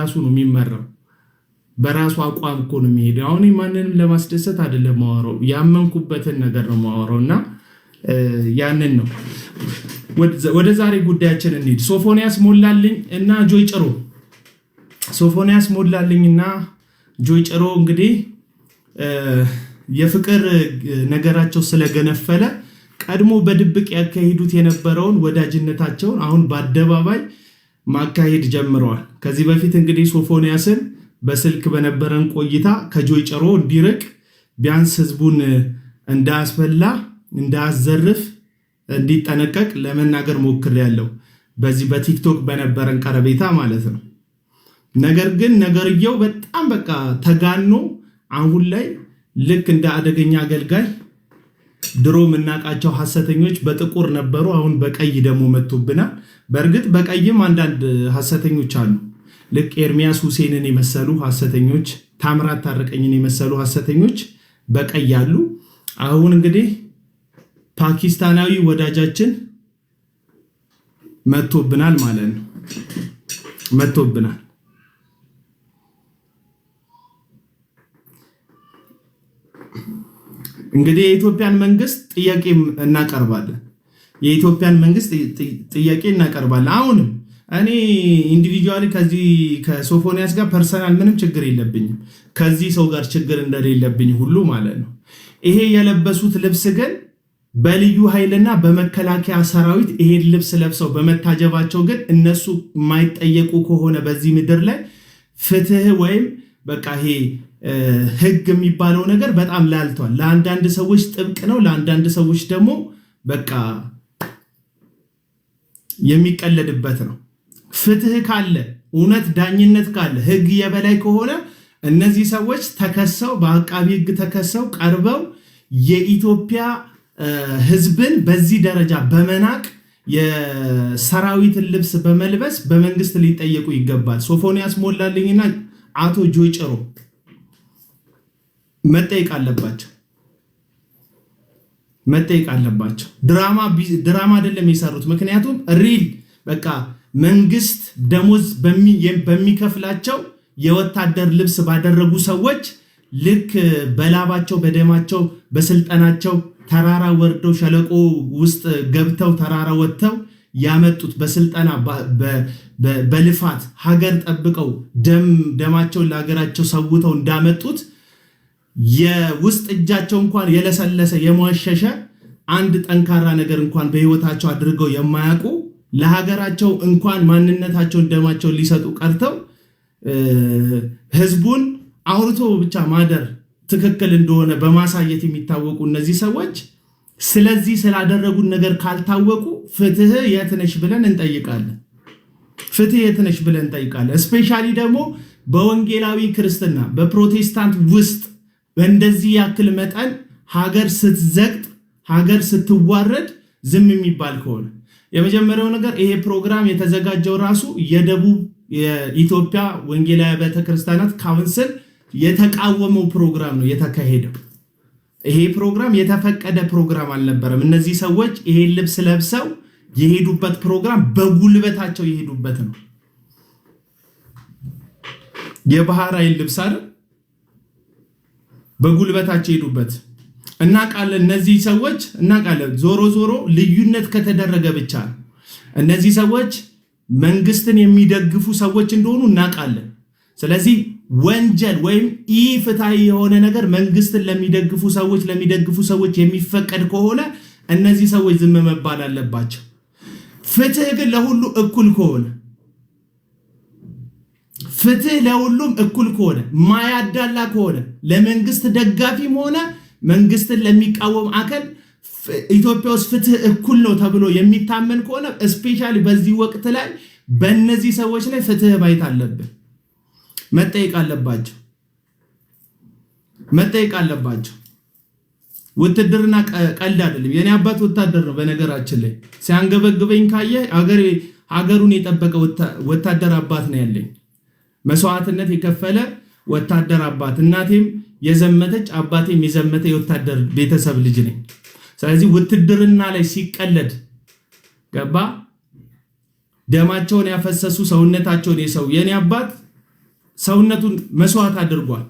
ራሱ ነው የሚመራው በራሱ አቋም እኮ ነው የሚሄደው አሁን ማንንም ለማስደሰት አይደለም ማወራው ያመንኩበትን ነገር ነው ማወራውና ያንን ነው ወደ ዛሬ ጉዳያችን እንሂድ ሶፎንያስ ሞላልኝ እና ጆይ ጭሮ ሶፎንያስ ሞላልኝና ጆይ ጭሮ እንግዲህ የፍቅር ነገራቸው ስለገነፈለ ቀድሞ በድብቅ ያካሂዱት የነበረውን ወዳጅነታቸውን አሁን በአደባባይ ማካሄድ ጀምረዋል ከዚህ በፊት እንግዲህ ሶፎንያስን በስልክ በነበረን ቆይታ ከጆይ ጭሮ እንዲርቅ ቢያንስ ህዝቡን እንዳያስበላ እንዳያዘርፍ እንዲጠነቀቅ ለመናገር ሞክሬያለሁ በዚህ በቲክቶክ በነበረን ቀረቤታ ማለት ነው ነገር ግን ነገርየው በጣም በቃ ተጋኖ አሁን ላይ ልክ እንደ አደገኛ አገልጋይ ድሮ መናቃቸው ሐሰተኞች በጥቁር ነበሩ አሁን በቀይ ደሞ መጥቶብናል በርግጥ በቀይም አንዳንድ ሐሰተኞች አሉ ልክ ኤርሚያስ ሁሴንን የመሰሉ ሐሰተኞች ታምራት ታረቀኝን የመሰሉ ሐሰተኞች በቀይ ያሉ አሁን እንግዲህ ፓኪስታናዊ ወዳጃችን መጥቶብናል ማለት ነው መጥቶብናል እንግዲህ የኢትዮጵያን መንግስት ጥያቄ እናቀርባለን የኢትዮጵያን መንግስት ጥያቄ እናቀርባለን አሁን እኔ ኢንዲቪጁዋሊ ከዚህ ከሶፎንያስ ጋር ፐርሰናል ምንም ችግር የለብኝም ከዚህ ሰው ጋር ችግር እንደሌለብኝ ሁሉ ማለት ነው ይሄ የለበሱት ልብስ ግን በልዩ ኃይልና በመከላከያ ሰራዊት ይሄ ልብስ ለብሰው በመታጀባቸው ግን እነሱ የማይጠየቁ ከሆነ በዚህ ምድር ላይ ፍትህ ወይም በቃ ይሄ ህግ የሚባለው ነገር በጣም ላልቷል ለአንዳንድ ሰዎች ጥብቅ ነው ለአንዳንድ ሰዎች ደግሞ በቃ የሚቀለድበት ነው ፍትህ ካለ እውነት ዳኝነት ካለ ህግ የበላይ ከሆነ እነዚህ ሰዎች ተከሰው በአቃቢ ህግ ተከሰው ቀርበው የኢትዮጵያ ህዝብን በዚህ ደረጃ በመናቅ የሰራዊትን ልብስ በመልበስ በመንግስት ሊጠየቁ ይገባል ሶፎንያስ ሞላልኝና አቶ ጆይ ጭሮ መጠየቅ አለባቸው ድራማ አይደለም የሰሩት ምክንያቱም ሪል በቃ መንግስት ደሞዝ በሚከፍላቸው የወታደር ልብስ ባደረጉ ሰዎች ልክ በላባቸው በደማቸው በስልጣናቸው ተራራ ወርደው ሸለቆ ውስጥ ገብተው ተራራ ወጥተው ያመጡት በስልጣና በልፋት ሀገር ጠብቀው ደማቸው ለሀገራቸው ሰውተው እንዳመጡት የውስጥ እጃቸው እንኳን የለሰለሰ የሟሸሸ አንድ ጠንካራ ነገር እንኳን በህይወታቸው አድርገው የማያውቁ ለሀገራቸው እንኳን ማንነታቸውን ደማቸውን ሊሰጡ ቀርተው ህዝቡን አውርቶ ብቻ ማደር ትክክል እንደሆነ በማሳየት የሚታወቁ እነዚህ ሰዎች ስለዚህ ስላደረጉት ነገር ካልታወቁ ፍትህ የትነሽ ብለን እንጠይቃለን ስፔሻሊ ደግሞ በወንጌላዊ ክርስትና በፕሮቴስታንት ውስጥ በእንደዚህ ያክል መጠን ሀገር ስትዘግጥ ሀገር ስትዋረድ ዝም የሚባል ከሆነ የመጀመሪያው ነገር ይሄ ፕሮግራም የተዘጋጀው ራሱ የደቡብ የኢትዮጵያ ወንጌላዊ ቤተክርስቲያናት ካውንስል የተቃወመው ፕሮግራም ነው የተካሄደው ይሄ ፕሮግራም የተፈቀደ ፕሮግራም አልነበረም እነዚህ ሰዎች ይሄ ልብስ ለብሰው የሄዱበት ፕሮግራም በጉልበታቸው የሄዱበት ነው የባህር ኃይል ልብስ አይደል በጉልበታቸው የሄዱበት እናቃለን እነዚህ ሰዎች እናቃለን ዞሮ ልዩነት ከተደረገ ብቻ እነዚህ ሰዎች መንግስትን የሚደግፉ ሰዎች እንደሆኑ እናቃለን ስለዚህ ወንጀል ወይም ኢፍትሃዊ የሆነ ነገር መንግስትን ለሚደግፉ ሰዎች የሚፈቀድ ከሆነ እነዚህ ሰዎች ዝም መባል አለባቸው ፍትህ ግን ለሁሉ እኩል ከሆነ ፍትህ ለሁሉም እኩል ከሆነ ማያዳላ ከሆነ ለመንግስት ደጋፊም ሆነ መንግስትን ለሚቃወም አካል ኢትዮጵያ ውስጥ ፍትህ እኩል ነው ተብሎ የሚታመን ከሆነ ስፔሻሊ በዚህ ወቅት ላይ በእነዚህ ሰዎች ላይ ፍትህ ማየት አለበት መጠየቅ አለባቸው ውትድርና ቀልድ አይደለም የኔ አባት ወታደር ነው በነገራችን ላይ ሲያንገበግበኝ ካየ ሀገሩን የጠበቀ ወታደር አባት ነው ያለኝ መስዋዕትነት የከፈለ ወታደር አባት እናቴም የዘመተች አባቴም የዘመተ የወታደር ቤተሰብ ልጅ ነኝ ስለዚህ ውትድርና ላይ ሲቀለድ ገባ ደማቸውን ያፈሰሱ ሰውነታቸውን የሰው የኔ አባት ሰውነቱን መስዋዕት አድርጓል።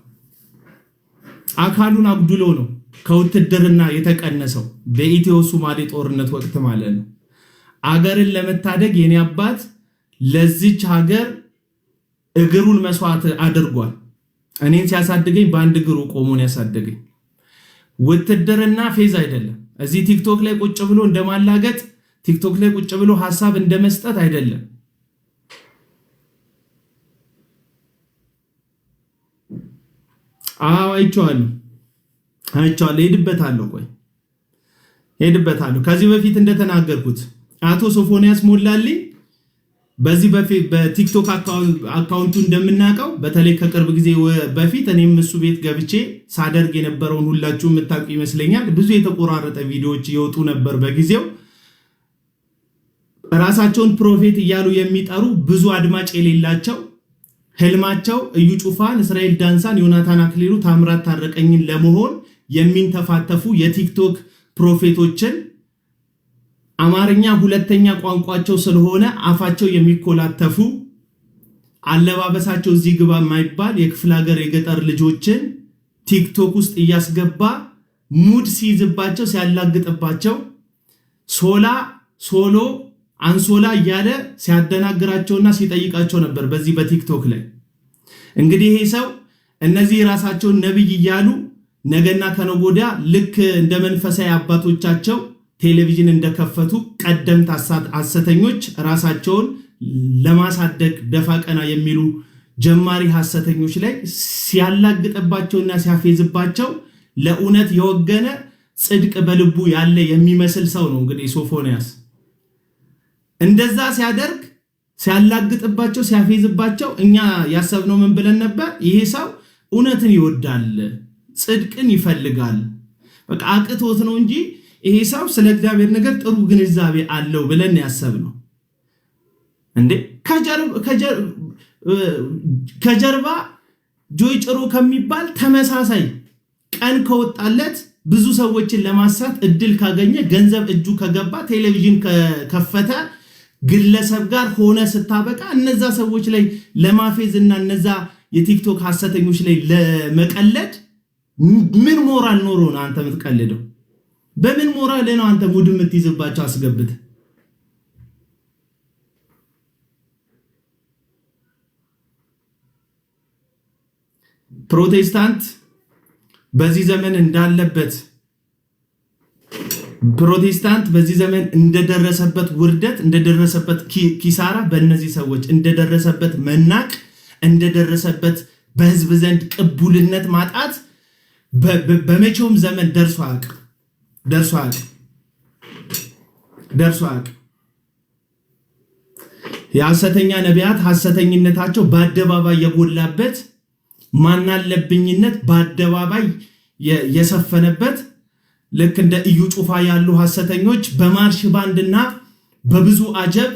አካሉን አጉድሎ ነው ከውትድርና የተቀነሰው በኢትዮ ሶማሌ ጦርነት ወቅት ማለት ነው። አገርን ለመታደግ የኔ አባት ለዚች ሀገር እግሩን መስዋዕት አድርጓል። እኔን ሲያሳድገኝ በአንድ እግሩ ቆሞን ያሳደገኝ። ውትድርና ፌዝ አይደለም። እዚህ ቲክቶክ ላይ ቁጭ ብሎ እንደማላገጥ፣ ቲክቶክ ላይ ቁጭ ብሎ ሐሳብ እንደመስጠት አይደለም። አይቼዋለሁ። ሄድበታለሁ። ከዚህ በፊት እንደተናገርኩት አቶ ሶፎንያስ ሞላልኝ በዚህ በቲክቶክ አካውንቱ እንደምናውቀው በተለይ ከቅርብ ጊዜ በፊት እኔም እሱ ቤት ገብቼ ሳደርግ የነበረውን ሁላችሁ የምታውቁ ይመስለኛል። ብዙ የተቆራረጠ ቪዲዮዎች ይወጡ ነበር በጊዜው። ራሳቸውን ፕሮፌት እያሉ የሚጠሩ ብዙ አድማጭ የሌላቸው ህልማቸው እዩ ጩፋን፣ እስራኤል ዳንሳን፣ ዮናታን አክሊሉ፣ ታምራት ታረቀኝን ለመሆን የሚንተፋተፉ የቲክቶክ ፕሮፌቶችን አማርኛ ሁለተኛ ቋንቋቸው ስለሆነ አፋቸው የሚኮላተፉ አለባበሳቸው እዚህ ግባ የማይባል የክፍለ ሀገር የገጠር ልጆችን ቲክቶክ ውስጥ እያስገባ ሙድ ሲይዝባቸው ሲያላግጥባቸው ሶሎ አንሶላ እያለ ሲያደናግራቸውና ሲጠይቃቸው ነበር በዚህ በቲክቶክ ላይ። እንግዲህ ይሄ ሰው እነዚህ ራሳቸውን ነብይ እያሉ ነገና ከነጎዳ ልክ እንደ መንፈሳዊ አባቶቻቸው ቴሌቪዥን እንደከፈቱ ቀደምት ሐሰተኞች ራሳቸውን ለማሳደግ ደፋ ቀና የሚሉ ጀማሪ ሐሰተኞች ላይ ሲያላግጥባቸውና ሲያፌዝባቸው ለእውነት የወገነ ጽድቅ በልቡ ያለ የሚመስል ሰው ነው። እንግዲህ ሶፎንያስ እንደዛ ሲያደርግ ሲያላግጥባቸው ሲያፌዝባቸው እኛ ያሰብነው ምን ብለን ነበር? ይሄ ሰው እውነትን ይወዳል፣ ጽድቅን ይፈልጋል፣ በቃ አቅቶት ነው እንጂ ይሄ ሰው ስለ እግዚአብሔር ነገር ጥሩ ግንዛቤ አለው ብለን ያሰብነው። እንዴ ከጀርባ ጆይ ጭሮ ከሚባል ተመሳሳይ ቀን ከወጣለት ብዙ ሰዎችን ለማሳት እድል ካገኘ ገንዘብ እጁ ከገባ ቴሌቪዥን ከከፈተ ግለሰብ ጋር ሆነ ስታበቃ እነዛ ሰዎች ላይ ለማፌዝ እና እነዛ የቲክቶክ ሐሰተኞች ላይ ለመቀለድ ምን ሞራል ኖሮ ነው አንተ የምትቀልደው? በምን ሞራል ነው አንተ ሙድ የምትይዝባቸው አስገብተ? ፕሮቴስታንት በዚህ ዘመን እንዳለበት ፕሮቴስታንት በዚህ ዘመን እንደደረሰበት ውርደት እንደደረሰበት ኪሳራ በእነዚህ ሰዎች እንደደረሰበት መናቅ እንደደረሰበት በህዝብ ዘንድ ቅቡልነት ማጣት በመቼውም ዘመን ደርሶ አያውቅም። የሐሰተኛ ነቢያት ሐሰተኝነታቸው በአደባባይ የጎላበት ማናለብኝነት በአደባባይ የሰፈነበት ልክ እንደ እዩ ጩፋ ያሉ ሐሰተኞች በማርሽ ባንድና በብዙ አጀብ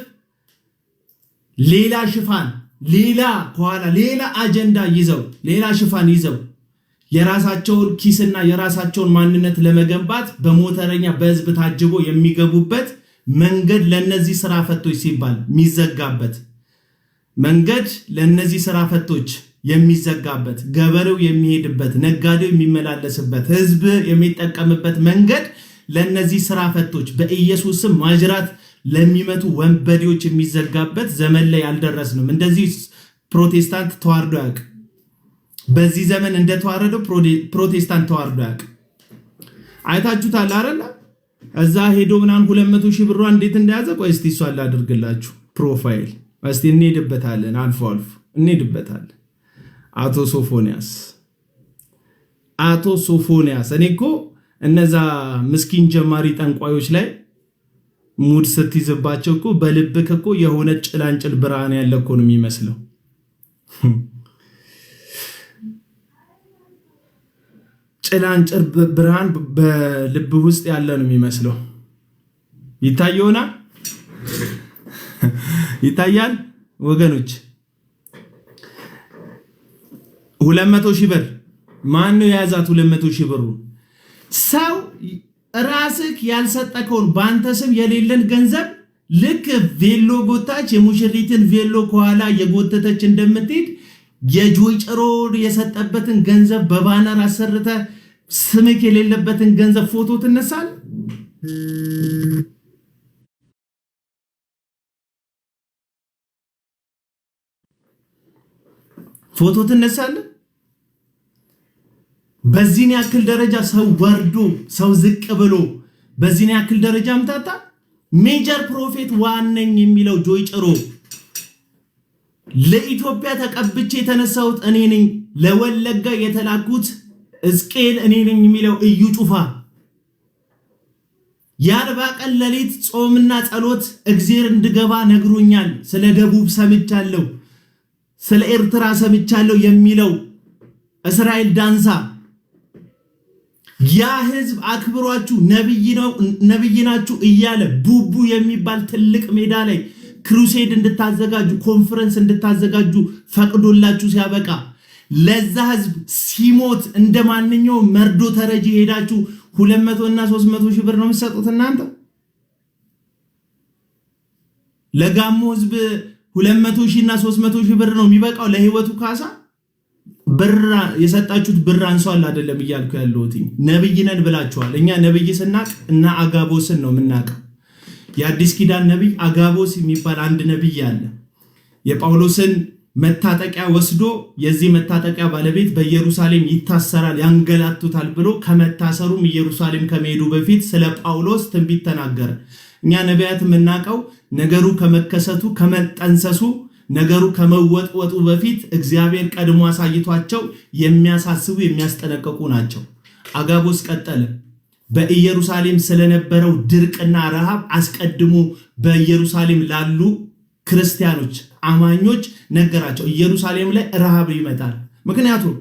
ሌላ ሽፋን ሌላ ከኋላ ሌላ አጀንዳ ይዘው ሌላ ሽፋን ይዘው የራሳቸውን ኪስና የራሳቸውን ማንነት ለመገንባት በሞተረኛ በህዝብ ታጅቦ የሚገቡበት መንገድ ለነዚህ ስራ ፈቶች ሲባል የሚዘጋበት መንገድ ለነዚህ ስራ ፈቶች የሚዘጋበት ገበሬው የሚሄድበት ነጋዴው የሚመላለስበት ህዝብ የሚጠቀምበት መንገድ ለነዚህ ስራ ፈቶች በኢየሱስ ስም ማጅራት ለሚመቱ ወንበዴዎች የሚዘጋበት ዘመን ላይ አልደረስንም። እንደዚህ ፕሮቴስታንት ተዋርዶ ያውቅ። በዚህ ዘመን እንደተዋረደው ፕሮቴስታንት ተዋርዶ ያውቅ። አይታችሁታል አይደል? እዛ ሄዶ ምናምን 200 ሺህ ብሯ እንዴት እንደያዘ ቆይ እስቲ እሷ ላድርግላችሁ ፕሮፋይል እስቲ እንሄድበታለን። አልፎ እንሄድበታለን። አቶ ሶፎንያስ እኔ እኮ እነዛ ምስኪን ጀማሪ ጠንቋዮች ላይ ሙድ ስትይዝባቸው እኮ በልብክ እኮ የሆነ ጭላንጭል ብርሃን ያለ እኮ ነው የሚመስለው። ጭላንጭል ብርሃን በልብ ውስጥ ያለ ነው የሚመስለው። ይታያል ወገኖች። 200 ሺህ ብር ማን ነው የያዛት? 200 ሺህ ብሩ ሰው ራስክ ያልሰጠከውን በአንተ ስም የሌለን ገንዘብ ልክ ቬሎ ጎታች የሙሽሪትን ቬሎ ከኋላ የጎተተች እንደምትሄድ የጆይ ጭሮ የሰጠበትን ገንዘብ በባነር አሰርተ ስምክ የሌለበትን ገንዘብ ፎቶ ትነሳል። ፎቶ ትነሳለ። በዚህን ያክል ደረጃ ሰው ወርዶ ሰው ዝቅ ብሎ በዚህን ያክል ደረጃ አምታታ። ሜጀር ፕሮፌት ዋነኝ የሚለው ጆይ ጭሮ ለኢትዮጵያ ተቀብቼ የተነሳሁት እኔ ነኝ፣ ለወለጋ የተላኩት እስቄል እኔ ነኝ የሚለው እዩ ጩፋ የአርባ ቀን ሌሊት ጾምና ጸሎት እግዚአብሔር እንድገባ ነግሮኛል፣ ስለ ደቡብ ሰምቻለሁ፣ ስለ ኤርትራ ሰምቻለሁ የሚለው እስራኤል ዳንሳ ያ ህዝብ አክብሯችሁ ነብይ ናችሁ እያለ ቡቡ የሚባል ትልቅ ሜዳ ላይ ክሩሴድ እንድታዘጋጁ ኮንፈረንስ እንድታዘጋጁ ፈቅዶላችሁ ሲያበቃ ለዛ ህዝብ ሲሞት እንደማንኛውም መርዶ ተረጂ ሄዳችሁ 200 እና 300 ሺህ ብር ነው የምትሰጡት እናንተ። ለጋሞ ህዝብ 200 ሺህ እና 300 ሺህ ብር ነው የሚበቃው ለህይወቱ ካሳ። ብር የሰጣችሁት ብር አንሷል አይደለም እያልኩ ያለሁት። ነብይ ነን ብላችኋል። እኛ ነብይ ስናቅ እና አጋቦስን ነው የምናቀው። የአዲስ ኪዳን ነብይ አጋቦስ የሚባል አንድ ነብይ አለ። የጳውሎስን መታጠቂያ ወስዶ የዚህ መታጠቂያ ባለቤት በኢየሩሳሌም ይታሰራል ያንገላቱታል ብሎ ከመታሰሩም ኢየሩሳሌም ከመሄዱ በፊት ስለ ጳውሎስ ትንቢት ተናገረ። እኛ ነቢያት የምናቀው ነገሩ ከመከሰቱ ከመጠንሰሱ ነገሩ ከመወጥወጡ በፊት እግዚአብሔር ቀድሞ አሳይቷቸው የሚያሳስቡ የሚያስጠነቅቁ ናቸው። አጋቦስ ቀጠለ። በኢየሩሳሌም ስለነበረው ድርቅና ረሃብ አስቀድሞ በኢየሩሳሌም ላሉ ክርስቲያኖች አማኞች ነገራቸው። ኢየሩሳሌም ላይ ረሃብ ይመጣል። ምክንያቱም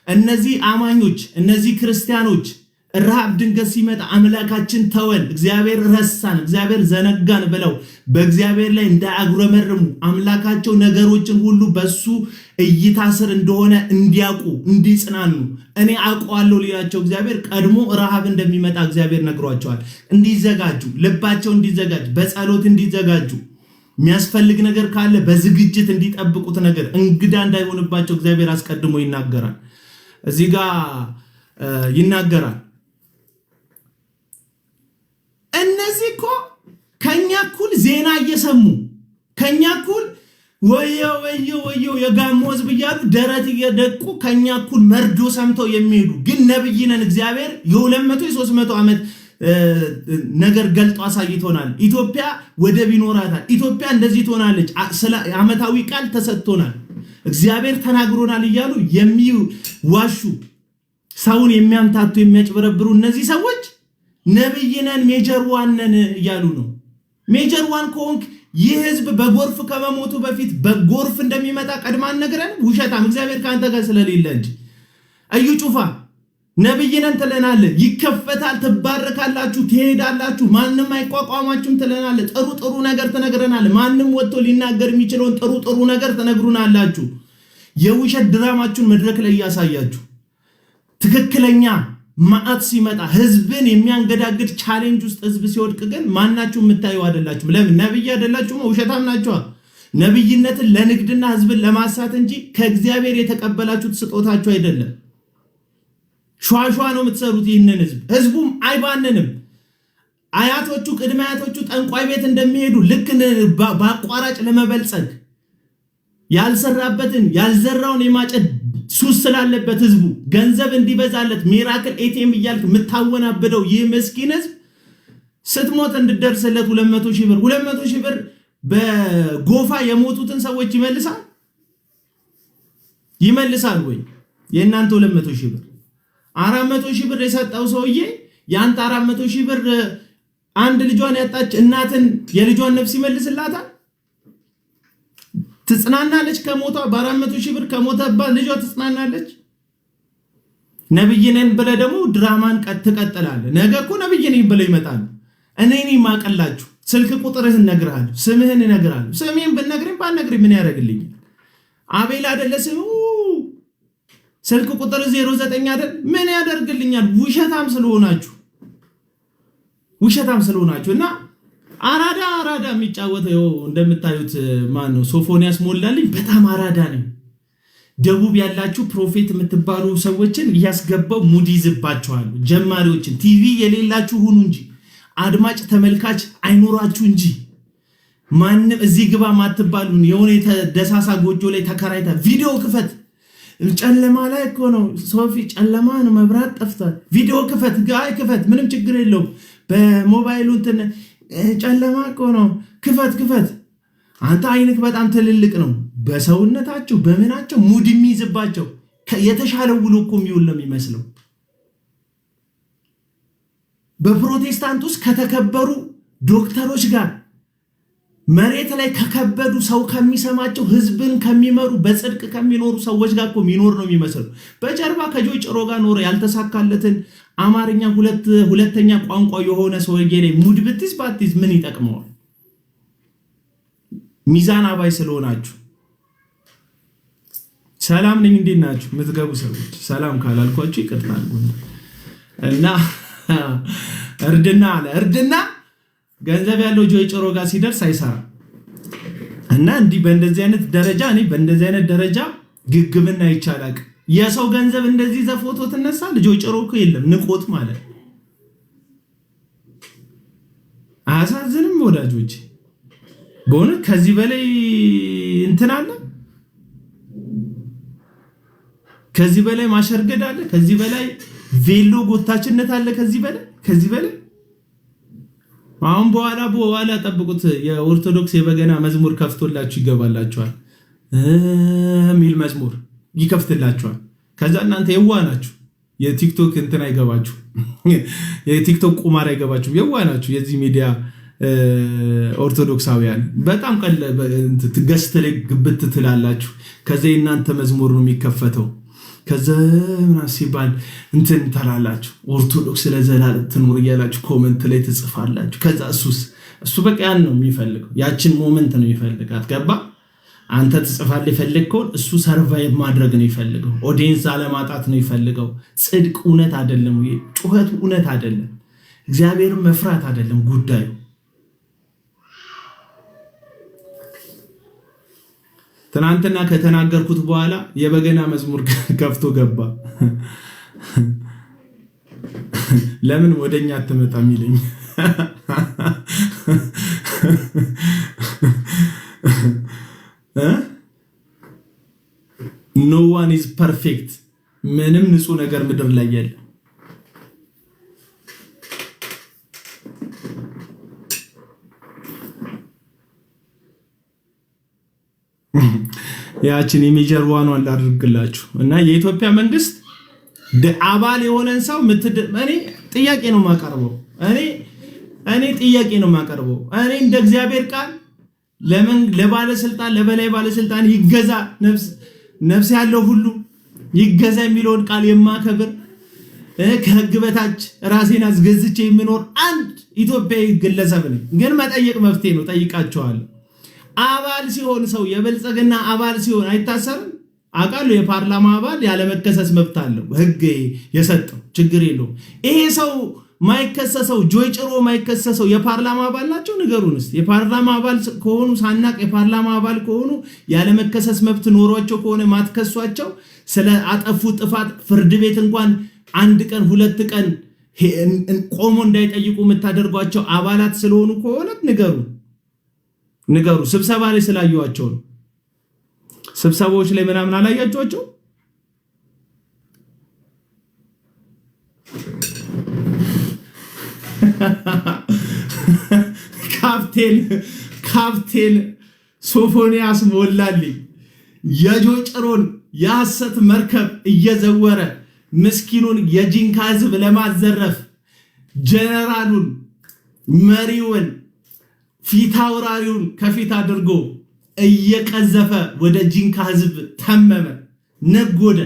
እነዚህ አማኞች እነዚህ ክርስቲያኖች ረሃብ ድንገት ሲመጣ አምላካችን ተወን፣ እግዚአብሔር ረሳን፣ እግዚአብሔር ዘነጋን ብለው በእግዚአብሔር ላይ እንዳያጉረመርሙ አምላካቸው ነገሮችን ሁሉ በሱ እይታ ስር እንደሆነ እንዲያውቁ እንዲጽናኑ እኔ አውቀዋለሁ ሊላቸው እግዚአብሔር ቀድሞ ረሃብ እንደሚመጣ እግዚአብሔር ነግሯቸዋል። እንዲዘጋጁ ልባቸው እንዲዘጋጅ በጸሎት እንዲዘጋጁ የሚያስፈልግ ነገር ካለ በዝግጅት እንዲጠብቁት ነገር እንግዳ እንዳይሆንባቸው እግዚአብሔር አስቀድሞ ይናገራል። እዚህ ጋር ይናገራል። እነዚህ እኮ ከኛ እኩል ዜና እየሰሙ ከኛ እኩል ወዮ የጋሞ ህዝብ እያሉ ደረት እየደቁ ከኛ እኩል መርዶ ሰምተው የሚሄዱ ግን ነብይ ነን እግዚአብሔር የ200 የ300 ዓመት ነገር ገልጦ አሳይቶናል። ኢትዮጵያ ወደብ ይኖራታል፣ ኢትዮጵያ እንደዚህ ትሆናለች፣ ዓመታዊ ቃል ተሰጥቶናል፣ እግዚአብሔር ተናግሮናል እያሉ የሚዋሹ ሰውን የሚያምታቱ የሚያጭበረብሩ እነዚህ ሰዎች ነብይ ነን ሜጀር ዋን ነን እያሉ ነው። ሜጀር ዋን ከሆንክ ይህ ህዝብ በጎርፍ ከመሞቱ በፊት በጎርፍ እንደሚመጣ ቀድማን ነግረን ውሸታም እግዚአብሔር ካንተ ጋር ስለሌለ እንጂ። እዩ ጩፋ ነብይ ነን ትለናለህ፣ ይከፈታል፣ ትባረካላችሁ፣ ትሄዳላችሁ፣ ማንም አይቋቋማችሁም ትለናለህ። ጥሩ ነገር ትነግረናለህ። ማንም ወጥቶ ሊናገር የሚችለውን ጥሩ ነገር ትነግሩናላችሁ። የውሸት ድራማችሁን መድረክ ላይ ያሳያችሁ። ትክክለኛ ማአት ሲመጣ ህዝብን የሚያንገዳግድ ቻሌንጅ ውስጥ ህዝብ ሲወድቅ ግን ማናችሁ የምታዩ አይደላችሁም። ለምን? ነብይ አይደላችሁም፣ ውሸታም ናችሁ። ነብይነትን ለንግድና ህዝብን ለማሳት እንጂ ከእግዚአብሔር የተቀበላችሁት ስጦታችሁ አይደለም። ሸዋሸዋ ነው የምትሰሩት ይህንን ህዝቡም አይባንንም። አያቶቹ ቅድመ አያቶቹ ጠንቋይ ቤት እንደሚሄዱ ልክ በአቋራጭ ለመበልጸግ ያልሰራበትን ያልዘራውን የማጨድ ሱስ ስላለበት ህዝቡ ገንዘብ እንዲበዛለት ሚራክል ኤቲኤም እያልክ የምታወናብደው ይህ ምስኪን ህዝብ ስትሞት እንድደርስለት 200 ሺህ ብር በጎፋ የሞቱትን ሰዎች ይመልሳል ወይ? የእናንተ 200 ሺህ ብር 400 ሺህ ብር የሰጠው ሰውዬ ያንተ 400 ሺህ ብር አንድ ልጇን ያጣች እናትን የልጇን ነፍስ ይመልስላታል? ትጽናናለች? ከሞቷ በ400 ሺህ ብር ከሞተባት ልጇ ትጽናናለች? ነብይ ነን ብለህ ደግሞ ድራማን ትቀጥላለህ። ነገ እኮ ነብይ ነኝ ብለው ይመጣሉ። እኔ ማቀላችሁ ስልክ ቁጥርህን እነግርሃለሁ፣ ስምህን እነግርሃለሁ። ስሜን ብነግርህ ባነግርህ ምን ያደርግልኛል? አቤል አይደለ ስሙ? ስልክ ቁጥር 09 አይደል? ምን ያደርግልኛል? ውሸታም ስለሆናችሁ እና አራዳ የሚጫወተው እንደምታዩት ማን ነው? ሶፎንያስ ሞላልኝ በጣም አራዳ ነው። ደቡብ ያላችሁ ፕሮፌት የምትባሉ ሰዎችን እያስገባው ሙድ ይዝባችኋል። ጀማሪዎችን ቲቪ የሌላችሁ ሁኑ እንጂ አድማጭ ተመልካች አይኖራችሁ እንጂ ማንም እዚህ ግባ ማትባሉን የሆነ ደሳሳ ጎጆ ላይ ተከራይታ ቪዲዮ ክፈት። ጨለማ ላይ እኮ ነው ሶፊ፣ ጨለማ ነው፣ መብራት ጠፍቷል። ቪዲዮ ክፈት፣ ጋይ ክፈት፣ ምንም ችግር የለውም። በሞባይሉ እንትን ጨለማ እኮ ነው፣ ክፈት። አንተ አይንክ በጣም ትልልቅ ነው። በሰውነታቸው በምናቸው ሙድ የሚይዝባቸው የተሻለ ውሎ እኮ የሚውል ነው የሚመስለው። በፕሮቴስታንት ውስጥ ከተከበሩ ዶክተሮች ጋር መሬት ላይ ከከበዱ ሰው ከሚሰማቸው ህዝብን ከሚመሩ በጽድቅ ከሚኖሩ ሰዎች ጋር እኮ የሚኖር ነው የሚመስለው። በጀርባ ከጆይ ጭሮ ጋር ኖረ ያልተሳካለትን አማርኛ ሁለተኛ ቋንቋ የሆነ ሰውዬ ላይ ሙድ ብትይዝ ባትይዝ ምን ይጠቅመዋል? ሚዛን አባይ ስለሆናችሁ። ሰላም ነኝ፣ እንዴት ናችሁ? የምትገቡ ሰዎች ሰላም ካላልኳችሁ ይቅርታ እና እርድና ገንዘብ ያለው ጆይ ጭሮ ጋር ሲደርስ አይሰራም። እና እንዲህ በእንደዚህ አይነት ደረጃ ግግምና ይቻላል። የሰው ገንዘብ እንደዚህ ዘፎቶ ትነሳ ጆይ ጭሮ እኮ የለም ንቆት ማለት አያሳዝንም? ወዳጆች በእውነት ከዚህ በላይ እንትን አለ? ከዚህ በላይ ማሸርገድ አለ? ከዚህ በላይ ቬሎ ጎታችነት አለ? ከዚህ በላይ አሁን በኋላ ጠብቁት። የኦርቶዶክስ የበገና መዝሙር ከፍቶላችሁ ይገባላችኋል። ሚል መዝሙር ይከፍትላችኋል። ከዛ እናንተ የዋ ናችሁ። የቲክቶክ እንትን አይገባችሁ፣ የቲክቶክ ቁማር አይገባችሁ። የዋ ናችሁ የዚህ ሚዲያ ኦርቶዶክሳውያን በጣም ገስት ላይ ግብት ትላላችሁ። ከዛ እናንተ መዝሙር ነው የሚከፈተው። ከዛ ምናምን ሲባል እንትን ተላላችሁ። ኦርቶዶክስ ለዘላለም ትኑር እያላችሁ ኮመንት ላይ ትጽፋላችሁ። ከዛ እሱ በቃ ያን ነው የሚፈልገው፣ ያችን ሞመንት ነው የሚፈልጋት። ገባ? አንተ ትጽፋለህ የፈለግከውን፣ እሱ ሰርቫይቭ ማድረግ ነው የሚፈልገው። ኦዲየንስ አለማጣት ነው የሚፈልገው። ጽድቅ እውነት አይደለም፣ ጩኸቱ እውነት አይደለም፣ እግዚአብሔርን መፍራት አይደለም ጉዳዩ። ትናንትና ከተናገርኩት በኋላ የበገና መዝሙር ከፍቶ ገባ። ለምን ወደኛ አትመጣም ይለኝ። ኖ ዋን ኢዝ ፐርፌክት። ምንም ንጹህ ነገር ምድር ላይ የለም። ያችን የሜጀር ዋኗን ላድርግላችሁ እና የኢትዮጵያ መንግስት አባል የሆነን ሰው እኔ ጥያቄ ነው የማቀርበው። እኔ እንደ እግዚአብሔር ቃል ለባለስልጣን ለበላይ ባለስልጣን ይገዛ፣ ነፍስ ያለው ሁሉ ይገዛ የሚለውን ቃል የማከብር ከህግ በታች ራሴን አስገዝቼ የምኖር አንድ ኢትዮጵያዊ ግለሰብ ነኝ። ግን መጠየቅ መፍትሄ ነው፣ ጠይቃቸዋለሁ። አባል ሲሆን ሰው የብልጽግና አባል ሲሆን አይታሰርም? አቃሉ የፓርላማ አባል ያለመከሰስ መብት አለው፣ ህግ የሰጠው ችግር የለውም። ይሄ ሰው ማይከሰሰው ጆይ ጭሮ ማይከሰሰው የፓርላማ አባል ናቸው? ንገሩን እስቲ። የፓርላማ አባል ከሆኑ ሳናቅ የፓርላማ አባል ከሆኑ ያለመከሰስ መብት ኖሯቸው ከሆነ ማትከሷቸው ስለ አጠፉ ጥፋት ፍርድ ቤት እንኳን አንድ ቀን ሁለት ቀን ቆሞ እንዳይጠይቁ የምታደርጓቸው አባላት ስለሆኑ ከሆነ ንገሩ። ስብሰባ ላይ ስላዩዋቸው ነው። ስብሰባዎች ላይ ምናምን አላያቸዋቸው? ካፕቴን ሶፎንያስ ሞላልኝ የጆይ ጭሮን የሐሰት መርከብ እየዘወረ ምስኪኑን የጂንካ ህዝብ ለማዘረፍ ጀነራሉን መሪውን ፊት አውራሪውን ከፊት አድርጎ እየቀዘፈ ወደ ጂንካ ህዝብ ተመመ፣ ነጎደ።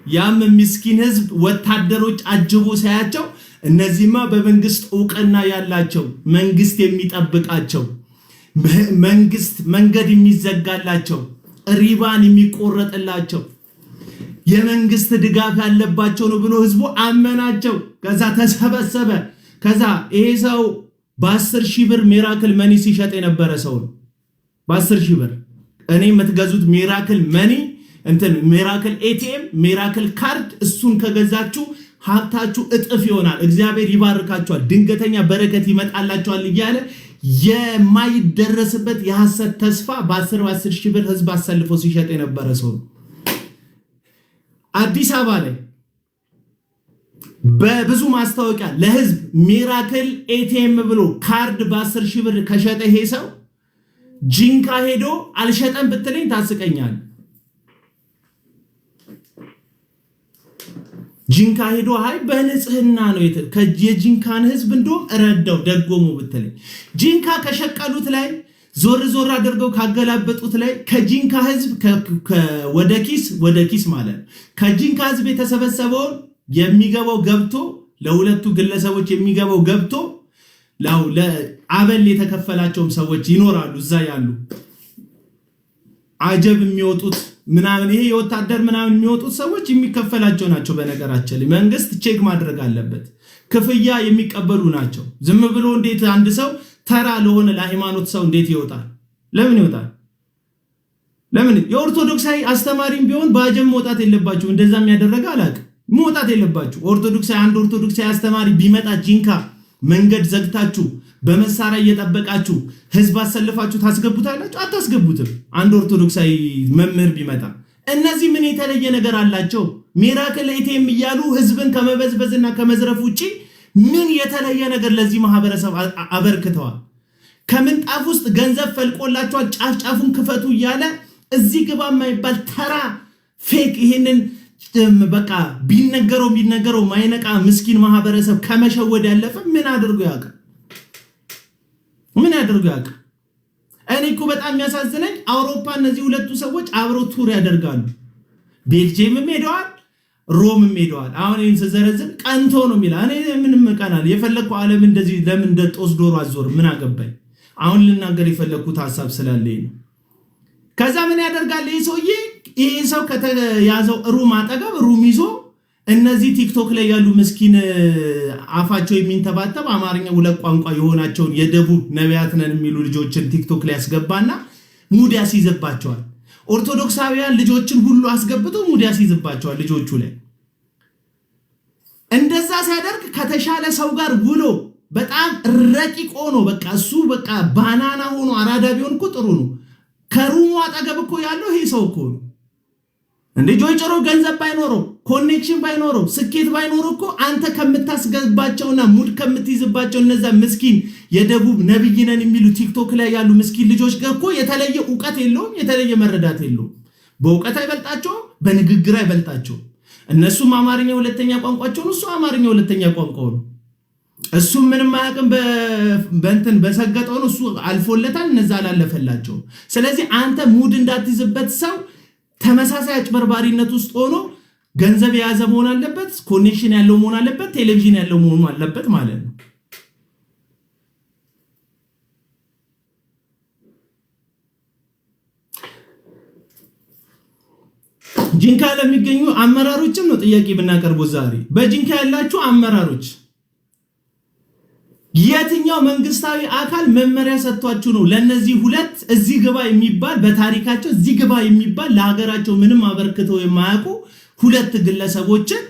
ያም ምስኪን ህዝብ ወታደሮች አጅቦ ሳያቸው እነዚህማ በመንግስት ዕውቅና ያላቸው መንግስት የሚጠብቃቸው መንግስት መንገድ የሚዘጋላቸው ሪባን የሚቆረጥላቸው የመንግስት ድጋፍ ያለባቸው ነው ብሎ ህዝቡ አመናቸው። ከዛ ተሰበሰበ። ከዛ ይሄ ሰው በ10,000 ብር ሚራክል መኒ ሲሸጥ የነበረ ሰው ነው። በ10,000 ብር እኔ የምትገዙት ሚራክል መኒ እንትን ሚራክል ኤቲኤም ሚራክል ካርድ እሱን ከገዛችሁ ሀብታችሁ እጥፍ ይሆናል፣ እግዚአብሔር ይባርካችኋል፣ ድንገተኛ በረከት ይመጣላችኋል እያለ የማይደረስበት የሐሰት ተስፋ በ10 ሺህ ብር ህዝብ አሰልፎ ሲሸጥ የነበረ ሰው አዲስ አበባ ላይ በብዙ ማስታወቂያ ለህዝብ ሚራክል ኤቲኤም ብሎ ካርድ በ10 ሺህ ብር ከሸጠ ይሄ ሰው ጂንካ ሄዶ አልሸጠም ብትለኝ ታስቀኛል። ጂንካ ሄዶ አይ በንጽህና ነው የጂንካን ህዝብ እንደውም ረዳው ደጎሙ ብትለኝ ጂንካ ከሸቀሉት ላይ ዞር ዞር አድርገው ካገላበጡት ላይ ከጂንካ ህዝብ ወደ ኪስ ማለት ከጂንካ ህዝብ የተሰበሰበው የሚገባው ገብቶ ለሁለቱ ግለሰቦች የሚገባው ገብቶ ለአበል የተከፈላቸውም ሰዎች ይኖራሉ እዛ ያሉ አጀብ የሚወጡት ምናምን ይሄ የወታደር ምናምን የሚወጡት ሰዎች የሚከፈላቸው ናቸው። በነገራችን ላይ መንግስት ቼክ ማድረግ አለበት። ክፍያ የሚቀበሉ ናቸው። ዝም ብሎ እንዴት አንድ ሰው ተራ ለሆነ ለሃይማኖት ሰው እንዴት ይወጣል? ለምን ይወጣል? ለምን የኦርቶዶክሳዊ አስተማሪም ቢሆን በአጀብ መውጣት የለባችሁ። እንደዛም ያደረገ አላውቅም። መውጣት የለባችሁ። አንድ ኦርቶዶክሳዊ አስተማሪ ቢመጣ ጂንካ መንገድ ዘግታችሁ በመሳሪያ እየጠበቃችሁ ህዝብ አሰልፋችሁ ታስገቡታላችሁ? አታስገቡትም። አንድ ኦርቶዶክሳዊ መምህር ቢመጣ እነዚህ ምን የተለየ ነገር አላቸው? ሚራክል ኤቲኤም እያሉ ህዝብን ከመበዝበዝና ከመዝረፍ ውጪ ምን የተለየ ነገር ለዚህ ማህበረሰብ አበርክተዋል? ከምንጣፍ ውስጥ ገንዘብ ፈልቆላቸዋል። ጫፍ ጫፉን ክፈቱ እያለ እዚህ ግባ የማይባል ተራ ፌክ ይሄንን በቃ ቢነገረው ማይነቃ ምስኪን ማህበረሰብ ከመሸወድ ያለፈ ምን አድርጎ ያውቃል? እኔ እኮ በጣም የሚያሳዝነኝ አውሮፓ እነዚህ ሁለቱ ሰዎች አብረው ቱር ያደርጋሉ። ቤልጂየምም ሄደዋል፣ ሮምም ሄደዋል። አሁን ይህን ስዘረዝር ቀንቶ ነው የሚላ እኔ ምንም ቀናል የፈለግኩ ዓለም እንደዚህ ለምን እንደ ጦስ ዶሮ አዞር ምን አገባኝ? አሁን ልናገር የፈለግኩት ሀሳብ ስላለኝ ነው። ከዛ ምን ያደርጋል ይህ ሰውዬ? ይህ ሰው ከተያዘው ሩም አጠገብ ሩም ይዞ እነዚህ ቲክቶክ ላይ ያሉ ምስኪን አፋቸው የሚንተባተብ አማርኛ ሁለት ቋንቋ የሆናቸውን የደቡብ ነቢያት ነን የሚሉ ልጆችን ቲክቶክ ላይ ያስገባና ሙድ ያስይዝባቸዋል። ኦርቶዶክሳውያን ልጆችን ሁሉ አስገብቶ ሙድ ያስይዝባቸዋል ልጆቹ ላይ። እንደዛ ሲያደርግ ከተሻለ ሰው ጋር ውሎ በጣም ረቂቅ ሆኖ በቃ እሱ በቃ ባናና ሆኖ አራዳ ቢሆን እኮ ጥሩ ነው። ከሩሙ አጠገብ እኮ ያለው ይሄ ሰው እኮ ነው እንዴ። ጆይ ጭሮ ገንዘብ ባይኖረው ኮኔክሽን ባይኖረው ስኬት ባይኖረው እኮ አንተ ከምታስገባቸውና ሙድ ከምትይዝባቸው እነዛ ምስኪን የደቡብ ነብይ ነን የሚሉ ቲክቶክ ላይ ያሉ ምስኪን ልጆች ጋር እኮ የተለየ ዕውቀት የለውም፣ የተለየ መረዳት የለውም። በዕውቀት አይበልጣቸውም፣ በንግግር አይበልጣቸውም። እነሱም አማርኛ ሁለተኛ ቋንቋቸው ነው፣ እሱ አማርኛ ሁለተኛ ቋንቋው ነው። እሱ ምንም አያውቅም፣ በእንትን በሰገጠው ነው እሱ አልፎለታል፣ እነዛ አላለፈላቸው። ስለዚህ አንተ ሙድ እንዳትይዝበት ሰው ተመሳሳይ አጭበርባሪነት ውስጥ ሆኖ ገንዘብ የያዘ መሆን አለበት፣ ኮኔክሽን ያለው መሆን አለበት፣ ቴሌቪዥን ያለው መሆን አለበት ማለት ነው። ጂንካ ለሚገኙ አመራሮችም ነው ጥያቄ ብናቀርበው ዛሬ በጂንካ ያላችሁ አመራሮች የትኛው መንግስታዊ አካል መመሪያ ሰጥቷችሁ ነው ለነዚህ ሁለት እዚህ ግባ የሚባል በታሪካቸው እዚህ ግባ የሚባል ለሀገራቸው ምንም አበርክተው የማያውቁ ሁለት ግለሰቦችን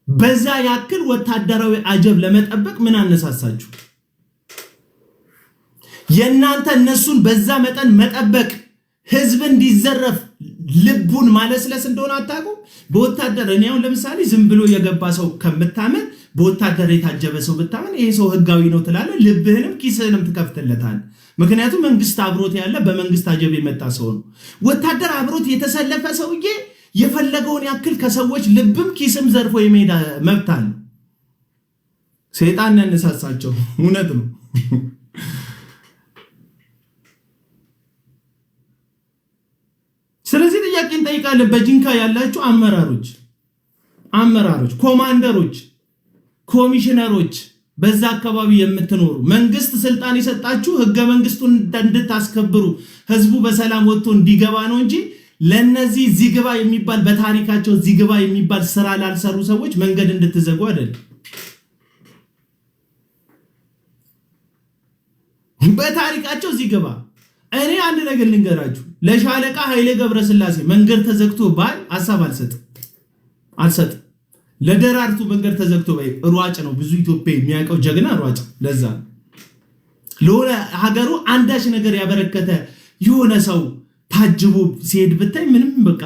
በዛ ያክል ወታደራዊ አጀብ ለመጠበቅ ምን አነሳሳችሁ? የናንተ እነሱን በዛ መጠን መጠበቅ ህዝብ እንዲዘረፍ ልቡን ማለስለስ እንደሆነ አታውቁ? በወታደር እኔ አሁን ለምሳሌ ዝም ብሎ የገባ ሰው ከምታመን በወታደር የታጀበ ሰው ብታመን ይሄ ሰው ህጋዊ ነው ትላለህ፣ ልብህንም ኪስህንም ትከፍትለታል። ምክንያቱም መንግስት አብሮት ያለ በመንግስት አጀብ የመጣ ሰው ነው። ወታደር አብሮት የተሰለፈ ሰውዬ የፈለገውን ያክል ከሰዎች ልብም ኪስም ዘርፎ የመሄድ መብት አለ። ሰይጣን ያነሳሳቸው እውነት ነው። ስለዚህ ጥያቄ እንጠይቃለን። በጂንካ ያላችሁ አመራሮች፣ ኮማንደሮች፣ ኮሚሽነሮች፣ በዛ አካባቢ የምትኖሩ መንግስት ስልጣን የሰጣችሁ ህገ መንግስቱን እንድታስከብሩ ህዝቡ በሰላም ወጥቶ እንዲገባ ነው እንጂ ለነዚህ ዚግባ የሚባል በታሪካቸው ዚግባ የሚባል ስራ ላልሰሩ ሰዎች መንገድ እንድትዘጉ አይደለም። በታሪካቸው ዚግባ እኔ አንድ ነገር ልንገራችሁ ለሻለቃ ኃይሌ ገብረስላሴ መንገድ ተዘግቶ ባይ ሐሳብ አልሰጥ ለደራርቱ መንገድ ተዘግቶ ባይ ሯጭ ነው ብዙ ኢትዮጵያ የሚያውቀው ጀግና ሯጭ ለዛ ለሆነ ሀገሩ አንዳች ነገር ያበረከተ የሆነ ሰው ታጅቦ ሲሄድ ብታይ ምንም በቃ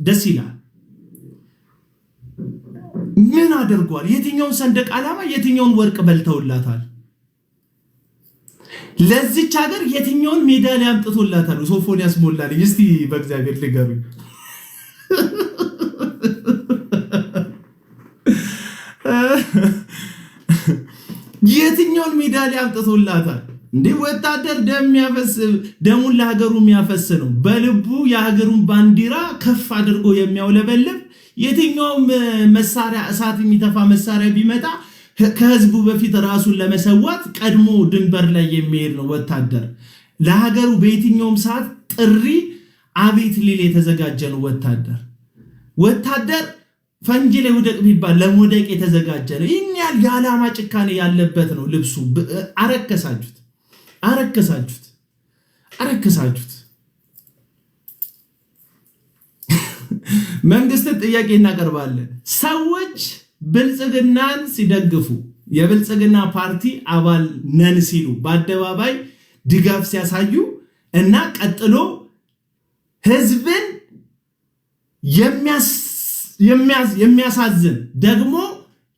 ደስ ይላል ምን አድርጓል የትኛውን ሰንደቅ ዓላማ የትኛውን ወርቅ በልተውላታል ለዚች ሀገር የትኛውን ሜዳሊያ አምጥቶላታል ሶፎንያስ ሞላልኝ እስቲ በእግዚአብሔር ልገሩኝ የትኛውን ሜዳሊያ አምጥቶላታል እንዴ ወታደር ደሙን ለሀገሩ የሚያፈስ ነው በልቡ የሀገሩን ባንዲራ ከፍ አድርጎ የሚያውለበልብ የትኛውም መሳሪያ እሳት የሚተፋ መሳሪያ ቢመጣ ከህዝቡ በፊት ራሱን ለመሰዋት ቀድሞ ድንበር ላይ የሚሄድ ነው ወታደር ለሀገሩ በየትኛውም ሰዓት ጥሪ አቤት ሊል የተዘጋጀ ነው ወታደር ፈንጂ ላይ ወደቅ ቢባል ለሞደቅ የተዘጋጀ ነው ይሄን ያላማ ጭካኔ ያለበት ነው ልብሱ አረከሳችሁት መንግስት ጥያቄ እናቀርባለን ሰዎች ብልጽግናን ሲደግፉ የብልጽግና ፓርቲ አባል ነን ሲሉ በአደባባይ ድጋፍ ሲያሳዩ እና ቀጥሎ ህዝብን የሚያሳዝን ደግሞ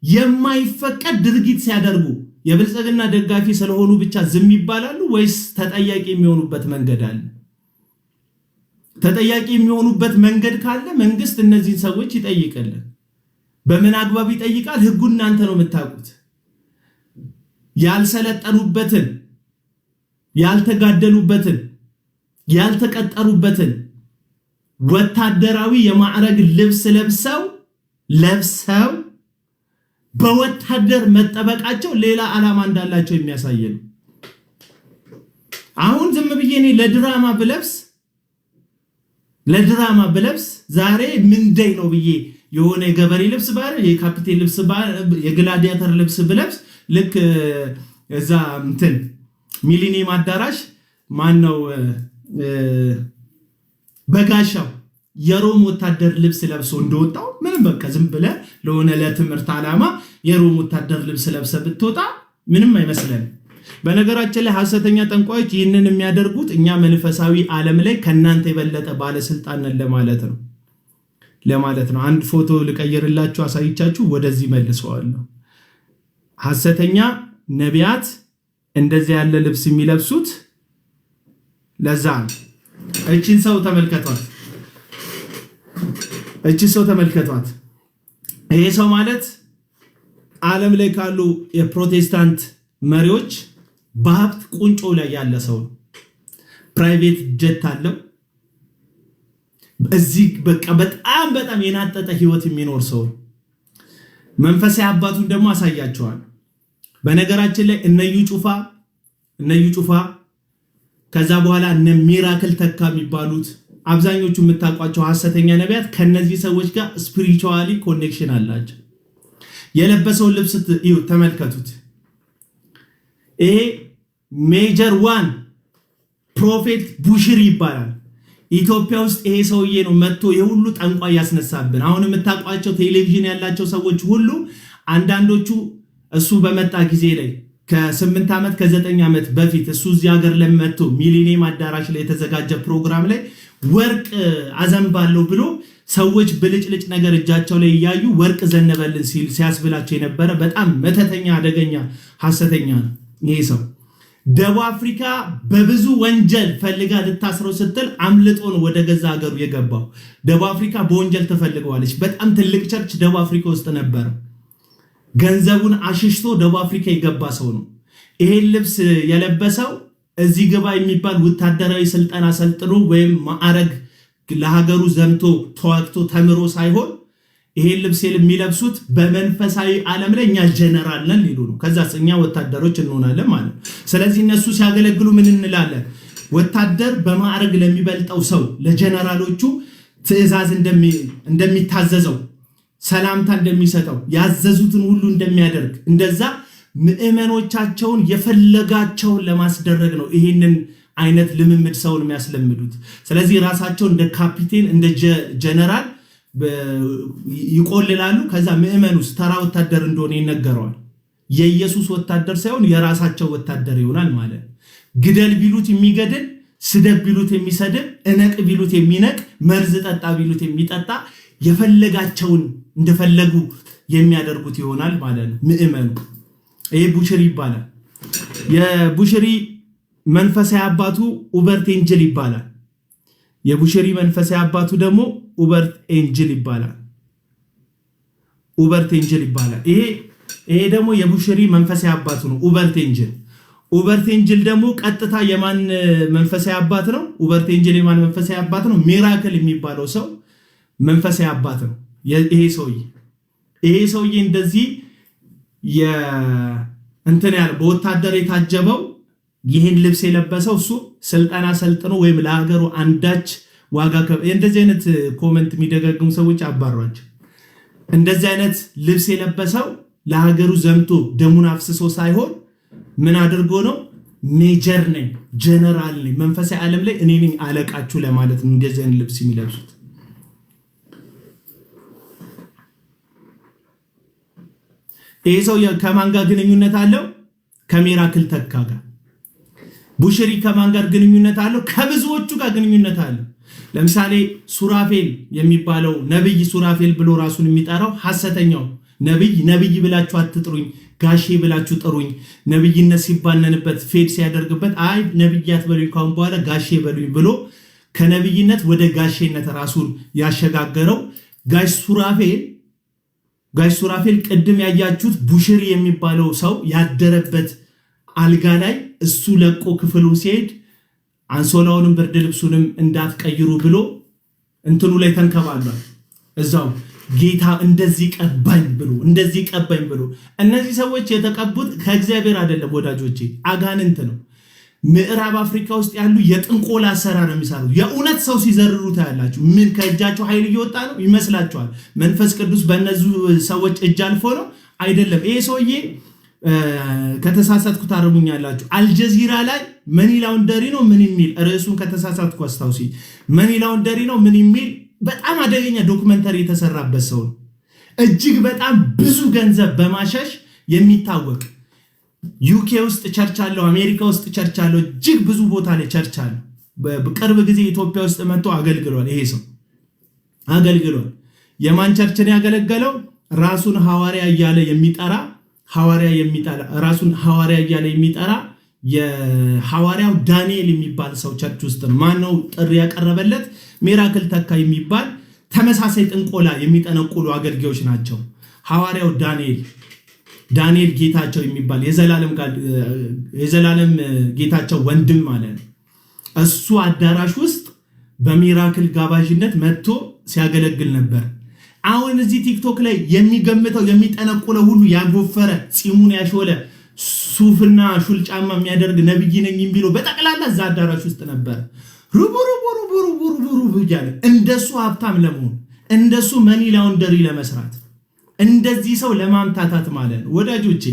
የማይፈቀድ ድርጊት ሲያደርጉ የብልጽግና ደጋፊ ስለሆኑ ብቻ ዝም ይባላሉ ወይስ ተጠያቂ የሚሆኑበት መንገድ አለ ተጠያቂ የሚሆኑበት መንገድ ካለ መንግስት እነዚህን ሰዎች ይጠይቀልን በምን አግባብ ይጠይቃል ህጉ እናንተ ነው የምታውቁት ያልሰለጠኑበትን ያልተጋደሉበትን ያልተቀጠሩበትን ወታደራዊ የማዕረግ ልብስ ለብሰው በወታደር መጠበቃቸው ሌላ ዓላማ እንዳላቸው የሚያሳይ ነው አሁን ዝም ብዬ እኔ ለድራማ ብለብስ ዛሬ ምን ደይ ነው ብዬ የሆነ የገበሬ ልብስ ባለ የካፒቴን ልብስ ባለ የግላዲያተር ልብስ ብለብስ ልክ እዛ ሚሊኒየም አዳራሽ ማነው በጋሻው የሮም ወታደር ልብስ ለብሶ እንደወጣው ምንም በቃ ዝም ብለ ለሆነ ለትምህርት ዓላማ የሮም ወታደር ልብስ ለብሰ ብትወጣ ምንም አይመስልም በነገራችን ላይ ሐሰተኛ ጠንቋዮች ይህንን የሚያደርጉት እኛ መንፈሳዊ ዓለም ላይ ከናንተ የበለጠ ባለስልጣን ነን ለማለት ነው አንድ ፎቶ ልቀይርላችሁ አሳይቻችሁ ወደዚህ መልሰዋለሁ ሐሰተኛ ነቢያት እንደዚህ ያለ ልብስ የሚለብሱት ለዛ እቺን ሰው ተመልከቷት ይሄ ሰው ማለት ዓለም ላይ ካሉ የፕሮቴስታንት መሪዎች በሀብት ቁንጮ ላይ ያለ ሰው ነው ፕራይቬት ጀት አለው እዚህ በቃ በጣም የናጠጠ ህይወት የሚኖር ሰው መንፈሳዊ አባቱን ደግሞ አሳያቸዋል በነገራችን ላይ እነዩ ጩፋ ከዛ በኋላ እነ ሚራክል ተካ የሚባሉት አብዛኞቹ የምታውቋቸው ሐሰተኛ ነቢያት ከነዚህ ሰዎች ጋር ስፒሪቹዋሊ ኮኔክሽን አላቸው የለበሰው ልብስ ተመልከቱት ይሄ ሜጀር 1 ፕሮፌት ቡሽሪ ይባላል ኢትዮጵያ ውስጥ ይሄ ሰውዬ ነው መጥቶ የሁሉ ጠንቋይ ያስነሳብን አሁን የምታውቋቸው ቴሌቪዥን ያላቸው ሰዎች ሁሉ አንዳንዶቹ እሱ በመጣ ጊዜ ላይ ከ8 ዓመት ከ9 ዓመት በፊት እሱ እዚህ ሀገር ለመጥቶ ሚሊኒየም አዳራሽ ላይ የተዘጋጀ ፕሮግራም ላይ ወርቅ አዘንባለሁ ብሎ ሰዎች ብልጭልጭ ነገር እጃቸው ላይ ያዩ ወርቅ ዘነበልን ሲያስብላቸው የነበረ በጣም መተተኛ አደገኛ ሐሰተኛ ነው ይሄ ሰው ደቡብ አፍሪካ በብዙ ወንጀል ፈልጋ ልታስረው ስትል አምልጦ ነው ወደ ገዛ ሀገሩ የገባው ደቡብ አፍሪካ በወንጀል ተፈልገዋለች በጣም ትልቅ ቸርች ደቡብ አፍሪካ ውስጥ ነበር ገንዘቡን አሽሽቶ ደቡብ አፍሪካ የገባ ሰው ነው ይሄን ልብስ የለበሰው እዚህ ገባ የሚባል ወታደራዊ ስልጠና ሰልጥኖ ወይም ማዕረግ ለሀገሩ ዘምቶ ተዋግቶ ተምሮ ሳይሆን ይሄን ልብስ የሚለብሱት በመንፈሳዊ ዓለም ላይ እኛ ጀነራል ነን ይሉ ነው ከዛስ እኛ ወታደሮች እንሆናለን ማለት ስለዚህ እነሱ ሲያገለግሉ ምን እንላለን ወታደር በማዕረግ ለሚበልጠው ሰው ለጀነራሎቹ ትዕዛዝ እንደሚታዘዘው ሰላምታ እንደሚሰጠው ያዘዙትን ሁሉ እንደሚያደርግ እንደዛ ምእመኖቻቸውን የፈለጋቸውን ለማስደረግ ነው ይሄንን አይነት ልምምድ ሰውን የሚያስለምዱት። ስለዚህ ራሳቸው እንደ ካፒቴን እንደ ጀነራል ይቆልላሉ። ከዛ ምዕመኑስ ተራ ወታደር እንደሆነ ይነገረዋል። የኢየሱስ ወታደር ሳይሆን የራሳቸው ወታደር ይሆናል ማለት። ግደል ቢሉት የሚገድል፣ ስደብ ቢሉት የሚሰድብ፣ እነቅ ቢሉት የሚነቅ፣ መርዝ ጠጣ ቢሉት የሚጠጣ፣ የፈለጋቸውን እንደፈለጉ የሚያደርጉት ይሆናል ማለት ነው ምዕመኑ። ይሄ ቡሽሪ ይባላል። የቡሽሪ መንፈሳዊ አባቱ ኡበርት ኤንጅል ይባላል። የቡሽሪ መንፈሳዊ አባቱ ደግሞ ኡበርት ኤንጅል ይባላል። ኡበርት ኤንጅል ይባላል። ይሄ ደግሞ የቡሽሪ መንፈሳዊ አባቱ ነው ኡበርት ኤንጅል። ኡበርት ኤንጅል ደግሞ ቀጥታ የማን መንፈሳዊ አባት ነው? ኡበርት ኤንጅል የማን መንፈሳዊ አባት ነው? ሚራክል የሚባለው ሰው መንፈሳዊ አባት ነው። ይሄ ሰውዬ እንደዚህ እንትን ያለ በወታደር የታጀበው ይህን ልብስ የለበሰው እሱ ስልጠና ሰልጥኖ ወይም ለሀገሩ አንዳች ዋጋ እንደዚህ አይነት ኮመንት የሚደጋግሙ ሰዎች አባሯቸው። እንደዚህ አይነት ልብስ የለበሰው ለሀገሩ ዘምቶ ደሙን አፍስሶ ሳይሆን ምን አድርጎ ነው? ሜጀር ነኝ፣ ጀነራል ነኝ፣ መንፈሳዊ ዓለም ላይ እኔ ነኝ አለቃችሁ ለማለት ነው እንደዚህ አይነት ልብስ የሚለብሱት። ይሄ ሰው ከማን ጋር ግንኙነት አለው? ከሚራክል ተካ ጋር። ቡሽሪ ከማን ጋር ግንኙነት አለው? ከብዙዎቹ ጋር ግንኙነት አለው። ለምሳሌ ሱራፌል የሚባለው ነብይ ሱራፌል ብሎ ራሱን የሚጠራው ሐሰተኛው ነብይ ብላችሁ አትጥሩኝ፣ ጋሼ ብላችሁ ጥሩኝ፣ ነብይነት ሲባነንበት ፌድ ሲያደርግበት አይ ነብያት በሉኝ ካሁን በኋላ ጋሼ በሉኝ ብሎ ከነብይነት ወደ ጋሼነት ራሱን ያሸጋገረው ጋሽ ሱራፌል ቅድም ያያችሁት ቡሽሪ የሚባለው ሰው ያደረበት አልጋ ላይ እሱ ለቆ ክፍሉ ሲሄድ አንሶላውንም ብርድ ልብሱንም እንዳትቀይሩ ብሎ እንትኑ ላይ ተንከባሏል። እዛው ጌታ እንደዚህ ቀባኝ ብሎ እነዚህ ሰዎች የተቀቡት ከእግዚአብሔር አይደለም ወዳጆቼ፣ አጋንንት ነው። ምዕራብ አፍሪካ ውስጥ ያሉ የጥንቆላ አሰራር ነው የሚሰሩት። የእውነት ሰው ሲዘርሩ ታያላችሁ። ምን ከእጃቸው ኃይል እየወጣ ነው ይመስላችኋል? መንፈስ ቅዱስ በእነዚህ ሰዎች እጅ አልፎ ነው አይደለም። ይሄ ሰውዬ ከተሳሳትኩ ታርሙኛላችሁ። አልጀዚራ ላይ መኒ ላውንደሪ ነው ምን የሚል ርዕሱን ከተሳሳትኩ አስታውሲ። መኒ ላውንደሪ ነው ምን የሚል በጣም አደገኛ ዶክመንተሪ የተሰራበት ሰው ነው። እጅግ በጣም ብዙ ገንዘብ በማሸሽ የሚታወቅ ዩኬ ውስጥ ቸርች አለው፣ አሜሪካ ውስጥ ቸርች አለው፣ እጅግ ብዙ ቦታ ላይ ቸርች አለው። በቅርብ ጊዜ ኢትዮጵያ ውስጥ መጥቶ አገልግሏል። ይሄ ሰው አገልግሏል። የማን ቸርችን ያገለገለው? ራሱን ሐዋርያ እያለ የሚጠራ ራሱን ሐዋርያ እያለ የሚጠራ የሐዋርያው ዳንኤል የሚባል ሰው ቸርች ውስጥ ነው። ማነው ጥሪ ያቀረበለት? ሚራክል ተካ የሚባል ተመሳሳይ ጥንቆላ የሚጠነቁሉ አገልጋዮች ናቸው። ሐዋርያው ዳንኤል ጌታቸው የሚባል የዘላለም ጌታቸው ወንድም ማለት ነው። እሱ አዳራሽ ውስጥ በሚራክል ጋባዥነት መጥቶ ሲያገለግል ነበር። አሁን እዚህ ቲክቶክ ላይ የሚገምተው የሚጠነቁለው ሁሉ ያጎፈረ ፂሙን ያሾለ ሱፍና ሹል ጫማ የሚያደርግ ነብይ ነኝ የሚለው በጠቅላላ እዛ አዳራሽ ውስጥ ነበር። ሩቡሩቡሩቡሩቡሩ እያለ እንደሱ ሀብታም ለመሆን እንደሱ መኒ ላውንደሪ ለመስራት እንደዚህ ሰው ለማምታታት ማለት ነው። ወዳጆቼ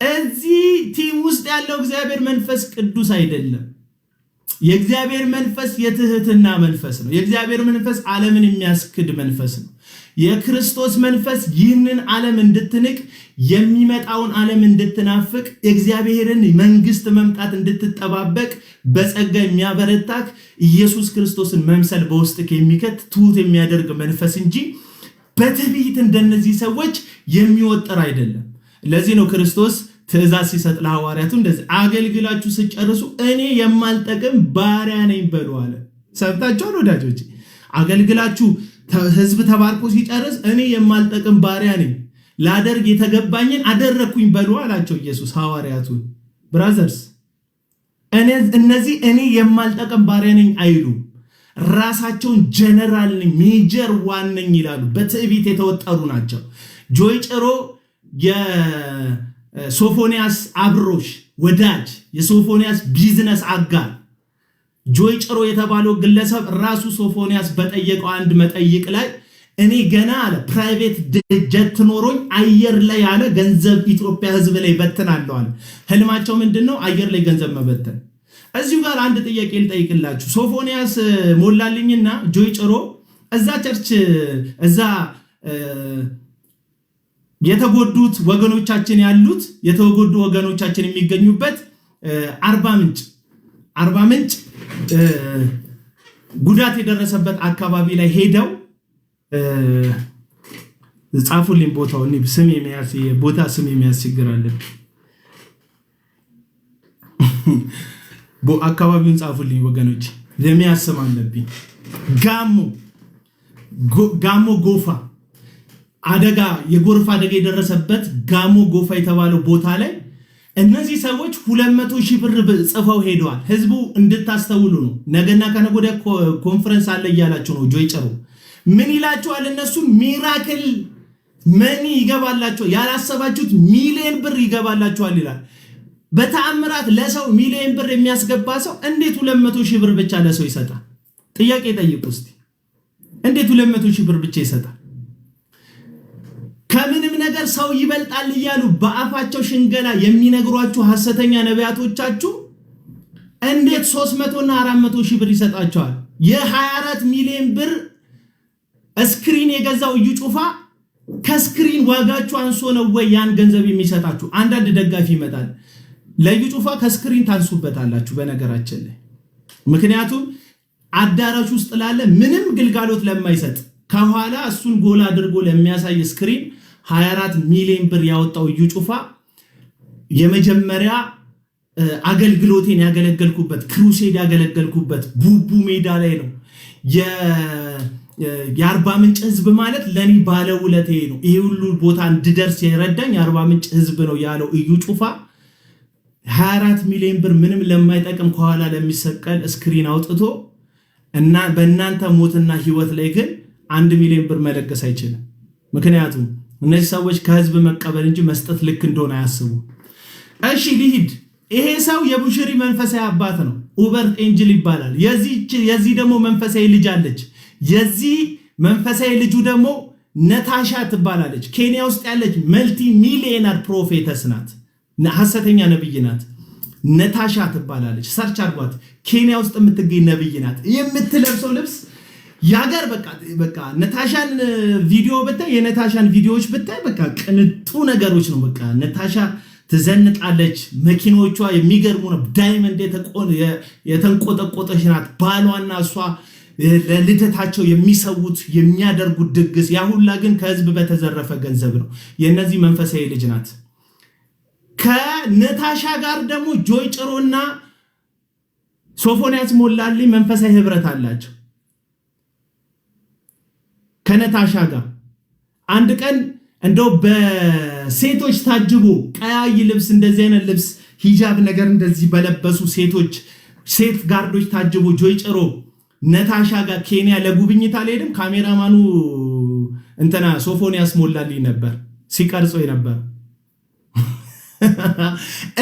እዚህ ቲም ውስጥ ያለው እግዚአብሔር መንፈስ ቅዱስ አይደለም። የእግዚአብሔር መንፈስ የትህትና መንፈስ ነው። የእግዚአብሔር መንፈስ ዓለምን የሚያስክድ መንፈስ ነው። የክርስቶስ መንፈስ ይህንን ዓለም እንድትንቅ የሚመጣውን ዓለም እንድትናፍቅ የእግዚአብሔርን መንግስት መምጣት እንድትጠባበቅ በጸጋ የሚያበረታክ ኢየሱስ ክርስቶስን መምሰል በውስጥክ የሚከት ትሁት የሚያደርግ መንፈስ እንጂ በትዕቢት እንደነዚህ ሰዎች የሚወጠር አይደለም። ለዚህ ነው ክርስቶስ ትእዛዝ ሲሰጥ ለሐዋርያቱ እንደዚህ አገልግላችሁ ስጨርሱ እኔ የማልጠቅም ባሪያ ነኝ በሉ አለ። ሰምታችኋል ወዳጆች? አገልግላችሁ ህዝብ ተባርኮ ሲጨርስ እኔ የማልጠቅም ባሪያ ነኝ፣ ላደርግ የተገባኝን አደረኩኝ በሉ አላቸው ኢየሱስ ሐዋርያቱን። ብራዘርስ እነዚህ እኔ የማልጠቅም ባሪያ ነኝ አይሉ፣ ራሳቸውን ጀነራል ነኝ ሜጀር ዋን ነኝ ይላሉ። በትዕቢት የተወጠሩ ናቸው። ጆይ ጭሮ የሶፎንያስ አብሮሽ ወዳጅ፣ የሶፎንያስ ቢዝነስ አጋር ጆይ ጭሮ የተባለው ግለሰብ ራሱ ሶፎንያስ በጠየቀው አንድ መጠይቅ ላይ እኔ ገና አለ ፕራይቬት ጀት ኖሮኝ አየር ላይ ያለ ገንዘብ ኢትዮጵያ ህዝብ ላይ በተናለው አለ። ህልማቸው ምንድነው? አየር ላይ ገንዘብ መበተን። እዚሁ ጋር አንድ ጥያቄ ልጠይቅላችሁ። ሶፎንያስ ሞላልኝና ጆይ ጭሮ እዛ ቸርች እዛ የተጎዱት ወገኖቻችን ያሉት የተጎዱ ወገኖቻችን የሚገኙበት አርባ ምንጭ ጉዳት የደረሰበት አካባቢ ላይ ሄደው ጻፉልኝ ቦታውን ስም የሚያስ ቦታ ስም የሚያስቸግራለን አካባቢውን ጻፉልኝ ወገኖች ለሚያስም አለብኝ ጋሞ ጎፋ አደጋ የጎርፍ አደጋ የደረሰበት ጋሞ ጎፋ የተባለው ቦታ ላይ እነዚህ ሰዎች 200,000 ብር ጽፈው ሄደዋል ህዝቡ እንድታስተውሉ ነው ነገና ከነገ ወዲያ ኮንፈረንስ አለ እያላችሁ ነው ጆይ ጨሩ ምን ይላችኋል እነሱ ሚራክል መኒ ይገባላችኋል ያላሰባችሁት ሚሊዮን ብር ይገባላችኋል ይላል በተአምራት ለሰው ሚሊዮን ብር የሚያስገባ ሰው እንዴት 200,000 ብር ብቻ ለሰው ይሰጣል ጥያቄ ጠይቁ እስቲ እንዴት 200,000 ብር ብቻ ይሰጣል ከምንም ነገር ሰው ይበልጣል ይያሉ በአፋቸው ሽንገላ የሚነግሯችሁ ሐሰተኛ ነቢያቶቻችሁ እንዴት 300 እና 400,000 ብር ይሰጣቸዋል የ24 ሚሊዮን ብር ስክሪን የገዛው እዩ ጩፋ ከስክሪን ዋጋችሁ አንሶ ነው ወይ ያን ገንዘብ የሚሰጣችሁ አንዳንድ ደጋፊ ይመጣል ለዩ ጩፋ ከስክሪን ታንሱበታላችሁ በነገራችን ላይ ምክንያቱም አዳራሽ ውስጥ ላለ ምንም ግልጋሎት ለማይሰጥ ከኋላ እሱን ጎል አድርጎ ለሚያሳይ ስክሪን 24 ሚሊዮን ብር ያወጣው እዩ ጩፋ የመጀመሪያ አገልግሎቴን ያገለገልኩበት ክሩሴድ ያገለገልኩበት ቡቡ ሜዳ ላይ ነው የአርባ ምንጭ ህዝብ ማለት ለኔ ባለውለቴ ነው ይሄ ሁሉ ቦታ እንድደርስ የረዳኝ የአርባ ምንጭ ህዝብ ነው ያለው እዩ ጩፋ 24 ሚሊዮን ብር ምንም ለማይጠቅም ከኋላ ለሚሰቀል ስክሪን አውጥቶ እና በእናንተ ሞትና ህይወት ላይ ግን 1 ሚሊዮን ብር መለገስ አይችልም ምክንያቱም እነዚህ ሰዎች ከህዝብ መቀበል እንጂ መስጠት ልክ እንደሆነ አያስቡ እሺ ሊሂድ ይሄ ሰው የቡሽሪ መንፈሳዊ አባት ነው ኡበርት ኤንጅል ይባላል የዚህ ደግሞ መንፈሳዊ ልጅ አለች የዚህ መንፈሳዊ ልጁ ደግሞ ነታሻ ትባላለች ኬንያ ውስጥ ያለች መልቲ ሚሊዮነር ፕሮፌተስ ናት ሐሰተኛ ነብይ ናት ነታሻ ትባላለች ሰርች አርጓት ኬንያ ውስጥ የምትገኝ ነብይ ናት የምትለብሰው ልብስ ያገር በቃ ነታሻን ቪዲዮ ብታይ የነታሻን ቪዲዮዎች ብታይ በቃ ቅንጡ ነገሮች ነው በቃ ነታሻ ትዘንጣለች መኪኖቿ የሚገርሙ ነው ዳይመንድ የተንቆጠቆጠች ናት ባሏና እሷ ለልደታቸው የሚሰውት የሚያደርጉት ድግስ ያ ሁላ ግን ከህዝብ በተዘረፈ ገንዘብ ነው የነዚህ መንፈሳዊ ልጅ ናት ከነታሻ ጋር ደግሞ ጆይ ጭሮና ሶፎንያስ ሞላልኝ መንፈሳዊ ህብረት አላቸው ከነታሻ ጋር አንድ ቀን እንደው በሴቶች ታጅቦ ቀያይ ልብስ እንደዚህ አይነት ልብስ ሂጃብ ነገር እንደዚህ በለበሱ ሴት ጋርዶች ታጅቦ ጆይ ጭሮ ነታሻ ጋር ኬንያ ለጉብኝት አልሄድም ካሜራማኑ እንተና ሶፎንያስ ሞላልኝ ነበር ሲቀርጸው ነበር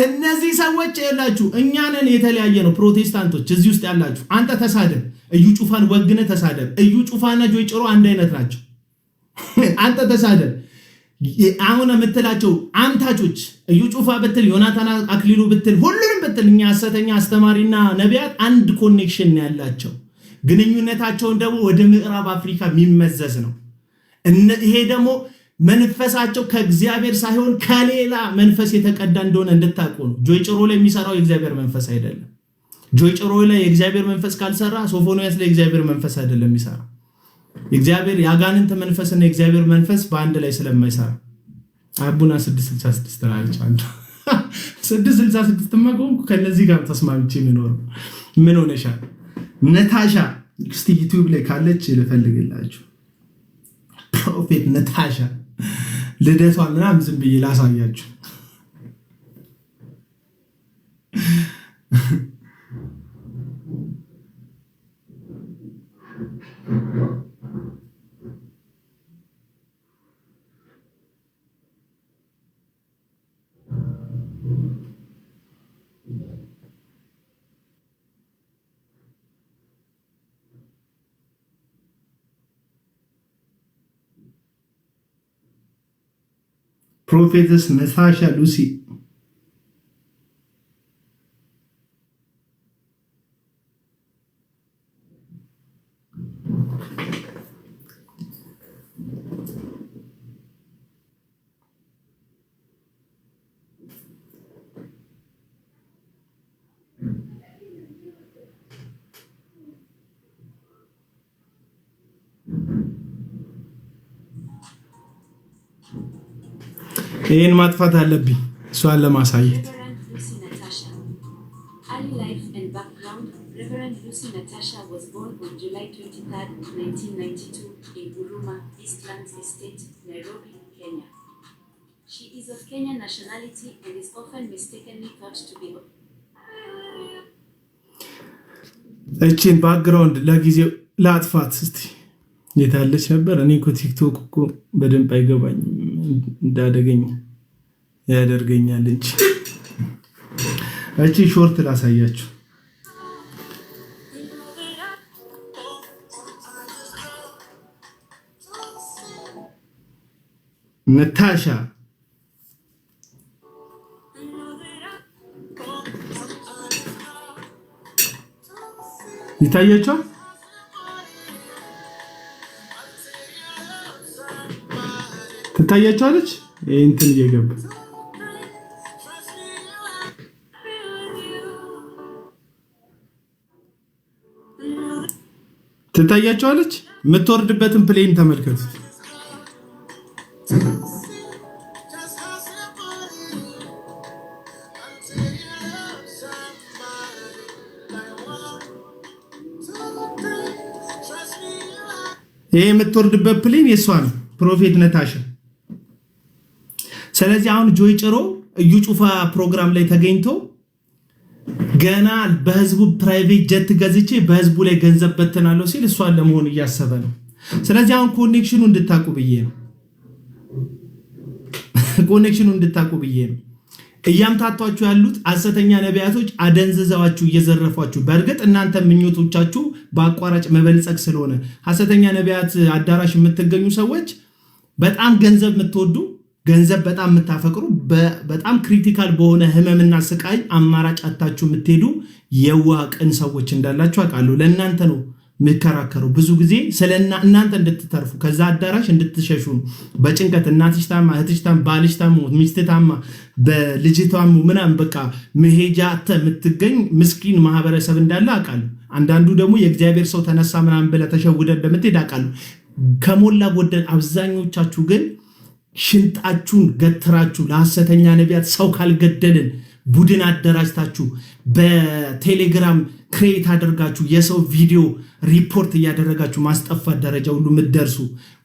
እነዚህ ሰዎች ያላችሁ እኛንን የተለያየ ነው ፕሮቴስታንቶች እዚህ ውስጥ ያላችሁ አንተ ተሳደብ እዩ ጩፋን ወግነ ተሳደብ እዩ ጩፋና ጆይ ጭሮ አንድ አይነት ናቸው አንተ ተሳደብ አሁን የምትላቸው አንታቾች እዩ ጩፋ ብትል ዮናታን አክሊሉ ብትል ሁሉንም ብትል እኛ ሐሰተኛ አስተማሪና ነቢያት አንድ ኮኔክሽን ያላቸው ግንኙነታቸውን ደግሞ ወደ ምዕራብ አፍሪካ የሚመዘዝ ነው ይሄ ደግሞ መንፈሳቸው ከእግዚአብሔር ሳይሆን ከሌላ መንፈስ የተቀዳ እንደሆነ እንድታውቁ ነው ጆይ ጭሮ ላይ የሚሰራው የእግዚአብሔር መንፈስ አይደለም ጆይ ጭሮ ላይ የእግዚአብሔር መንፈስ ካልሰራ ሶፎንያስ ላይ የእግዚአብሔር መንፈስ አይደለም የሚሰራ የእግዚአብሔር ያጋንንት መንፈስና የእግዚአብሔር መንፈስ በአንድ ላይ ስለማይሰራ አቡና 666 ተራጭ አንዱ 666 ማቆምኩ ከነዚህ ጋር ተስማምቼ ምን ሆነሻል ነታሻ እስቲ ዩቲዩብ ላይ ካለች ልፈልግላችሁ ፕሮፌት ነታሻ ልደቷን ምናምን ዝም ብዬ ላሳያችሁ ፕሮፌትስ ነታሻ ሉሲ ይሄን ማጥፋት አለብኝ እሷን ለማሳየት። Early life and background. Reverend Lucy Natasha was born on July 23, 1992 in Huruma, Eastlands Estate, Nairobi, Kenya. She is of Kenyan nationality and is often mistakenly thought to be እቺን ባክግራውንድ ለጊዜው ላጥፋት እስቲ። የታለች ነበር? እኔ እኮ ቲክቶክ እኮ በደንብ አይገባኝም እንዳደገኝ ያደርገኛል እንጂ። እቺ ሾርት ላሳያችሁ። ነታሻ ይታያችኋል? ትታያችኋለች? እንትን እየገባ ትታያችኋለች? የምትወርድበትን ፕሌን ተመልከቱት። ይሄ የምትወርድበት ፕሌን የሷ ነው፣ ፕሮፌት ነታሻ። ስለዚህ አሁን ጆይ ጭሮ እዩ ጩፋ ፕሮግራም ላይ ተገኝቶ ገና በህዝቡ ፕራይቬት ጀት ገዝቼ በህዝቡ ላይ ገንዘብ በተናለው ሲል እሷን ለመሆን እያሰበ ነው። ስለዚህ አሁን ኮኔክሽኑ እንድታቁ ብዬ ነው። ኮኔክሽኑ እንድታቁ ብዬ ነው። እያምታቷችሁ ያሉት ሐሰተኛ ነቢያቶች አደንዝዘዋችሁ እየዘረፏችሁ፣ በእርግጥ እናንተ ምኞቶቻችሁ በአቋራጭ መበልጸግ ስለሆነ ሐሰተኛ ነቢያት አዳራሽ የምትገኙ ሰዎች በጣም ገንዘብ የምትወዱ፣ ገንዘብ በጣም የምታፈቅሩ፣ በጣም ክሪቲካል በሆነ ህመምና ስቃይ አማራጭ አታችሁ የምትሄዱ የዋህ ቅን ሰዎች እንዳላችሁ አውቃለሁ። ለእናንተ ነው የሚከራከረው። ብዙ ጊዜ እናንተ እንድትተርፉ ከዛ አዳራሽ እንድትሸሹ በጭንቀት እናትሽ ታማ፣ እህትሽ ታማ፣ ባልሽ ታማ፣ ሚስት ታማ፣ በልጅ ታማ ምናምን በቃ መሄጃ የምትገኝ ምስኪን ማህበረሰብ እንዳለ አውቃለሁ። አንዳንዱ ደግሞ የእግዚአብሔር ሰው ተነሳ ምናምን ብለህ ተሸውደህ እንደምትሄድ አውቃለሁ። ከሞላ ጎደል አብዛኞቻችሁ ግን ሽንጣችሁን ገትራችሁ ለሐሰተኛ ነቢያት ሰው ካልገደልን ቡድን አደራጅታችሁ በቴሌግራም ክሬት አድርጋችሁ የሰው ቪዲዮ ሪፖርት እያደረጋችሁ ማስጠፋት ደረጃ ሁሉ የምትደርሱ፣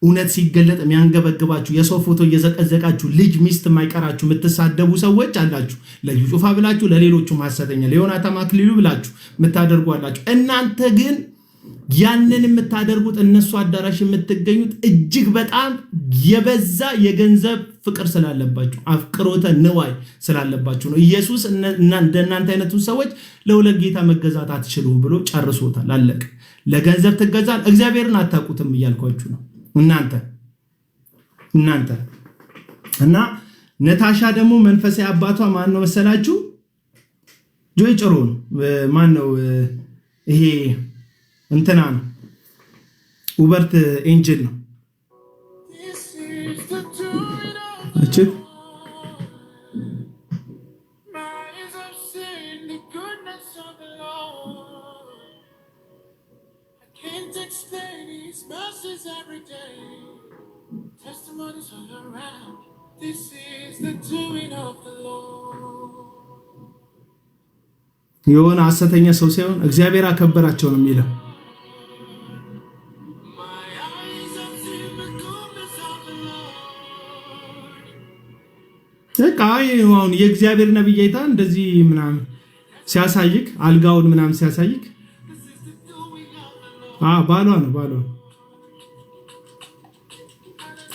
እውነት ሲገለጥ የሚያንገበግባችሁ የሰው ፎቶ እየዘቀዘቃችሁ ልጅ ሚስት የማይቀራችሁ የምትሳደቡ ሰዎች አላችሁ። ለዩ ጩፋ ብላችሁ ለሌሎቹም ሐሰተኛ ለዮናታን አክሊሉ ብላችሁ የምታደርጉ አላችሁ። እናንተ ግን ያንን የምታደርጉት እነሱ አዳራሽ የምትገኙት እጅግ በጣም የበዛ የገንዘብ ፍቅር ስላለባችሁ አፍቅሮተ ንዋይ ስላለባችሁ ነው። ኢየሱስ እንደናንተ አይነቱን ሰዎች ለሁለት ጌታ መገዛት አትችሉም ብሎ ጨርሶታል። አለቀ። ለገንዘብ ትገዛል፣ እግዚአብሔርን አታውቁትም እያልኳችሁ ነው እናንተ እና ነታሻ ደግሞ መንፈሳዊ አባቷ ማን ነው መሰላችሁ? ጆይ ጭሮ ነው። ማን ነው ይሄ? እንትና ነው፣ ውበርት ኤንጅል ነው። እቺ የሆነ ሐሰተኛ ሰው ሳይሆን እግዚአብሔር አከበራቸው ነው የሚለው። አሁን የእግዚአብሔር ነብይ አይታ እንደዚህ ምናምን ሲያሳይክ አልጋውን ምናምን ሲያሳይክ ባሏ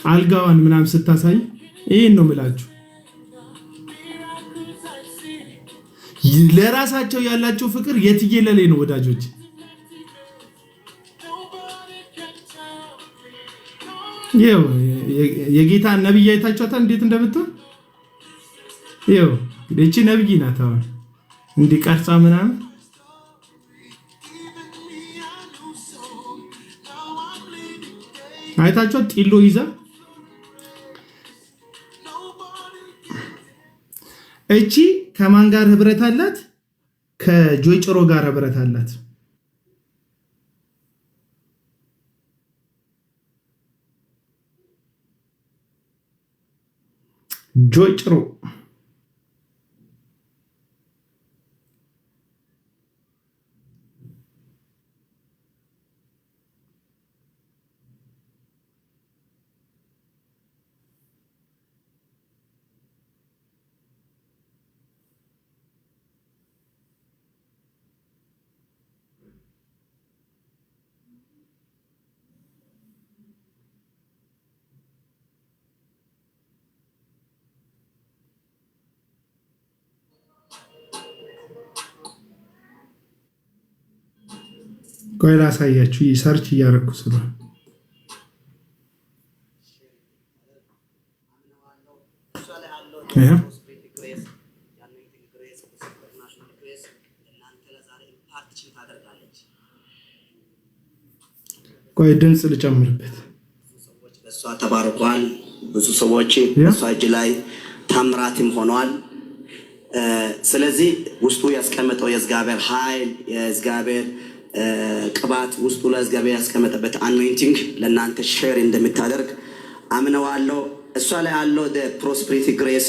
አልጋዋን ምናምን ስታሳይ ይሄን ነው የምላችሁ። ለራሳቸው ያላቸው ፍቅር የትየለሌ ነው ወዳጆች። ይኸው የጌታ ነብይ አይታችኋታል እንዴት እንደምትሆን። ይኸው እቺ ነብይ ናት። አሁን እንዲህ ቀርጻ ምናምን አይታችኋት ጢሎ ይዛ። እቺ ከማን ጋር ህብረት አላት? ከጆይ ጭሮ ጋር ህብረት አላት። ጆይ ጭሮ ቆይ ላሳያችሁ ሰርች እያደረኩ ስለሆነ ቆይ ድምጽ ልጨምርበት። በሷ ተባርኳል። ብዙ ሰዎች በሷ እጅ ላይ ታምራትም ሆኗል። ስለዚህ ውስጡ ያስቀመጠው የእግዚአብሔር ኃይል የእግዚአብሔር ቅባት ውስጡ ለእግዚአብሔር ያስቀመጠበት አኖይንቲንግ ለእናንተ ሼር እንደምታደርግ አምነዋለሁ። እሷ ላይ ያለው ፕሮስፔሪቲ ግሬስ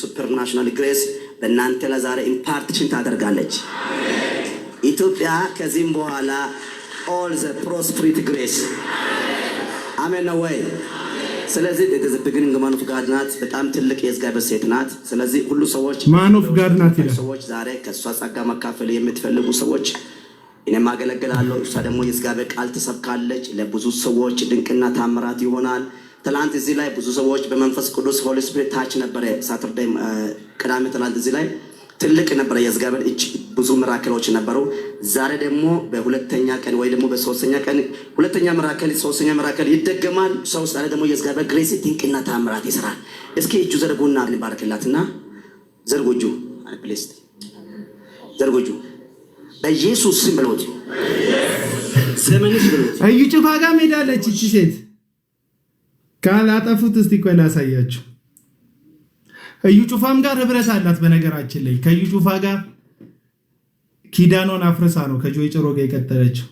ሱፐርናሽናል ግሬስ በእናንተ ለዛሬ ኢምፓርቲሽን ታደርጋለች። ኢትዮጵያ ከዚህም በኋላ ኦል ዘ ፕሮስፔሪቲ ግሬስ አሜን ነው ወይ? ስለዚህ በግን ማን ኦፍ ጋድ ናት። በጣም ትልቅ የእግዚአብሔር ሴት ናት። ስለዚህ ሁሉ ሰዎች ማን ኦፍ ጋድ ናት ይላል። ሰዎች ዛሬ ከሷ ጸጋ መካፈል የምትፈልጉ ሰዎች እኔም አገለግላለሁ። እሷ ደግሞ የእግዚአብሔር ቃል ትሰብካለች። ለብዙ ሰዎች ድንቅና ታምራት ይሆናል። ትላንት እዚህ ላይ ብዙ ሰዎች በመንፈስ ቅዱስ ሆሊ ስፒሪት ታች ነበረ። ሳተርዴይ ቅዳሜ ትላንት እዚህ ላይ ትልቅ ነበረ የእግዚአብሔር እጅ ብዙ ሚራክሎች ነበሩ። ዛሬ ደግሞ በሁለተኛ ቀን ወይ ደግሞ በሶስተኛ ቀን ሁለተኛ ሚራክል ሶስተኛ ሚራክል ይደገማል። ሰው ዛሬ ደግሞ የእግዚአብሔር ግሬስ ድንቅና ታምራት ይሰራል። እስኪ እጁ ዘርጉና እንባርክላትና ዘርጉጁ ፕሊዝ ዘርጉጁ በኢየሱስ ስም ብሎት ዘመንሽ ብሎት እዩ ጩፋ ጋር ሄዳለች እቺ ሴት ካላጠፉት እስቲ ቆይ ላሳያችሁ። እዩ ጩፋም ጋር ህብረት አላት። በነገራችን ላይ ከዩ ጩፋ ጋር ኪዳኗን አፍርሳ ነው ከጆይ ጭሮ ጋር የቀጠለችው።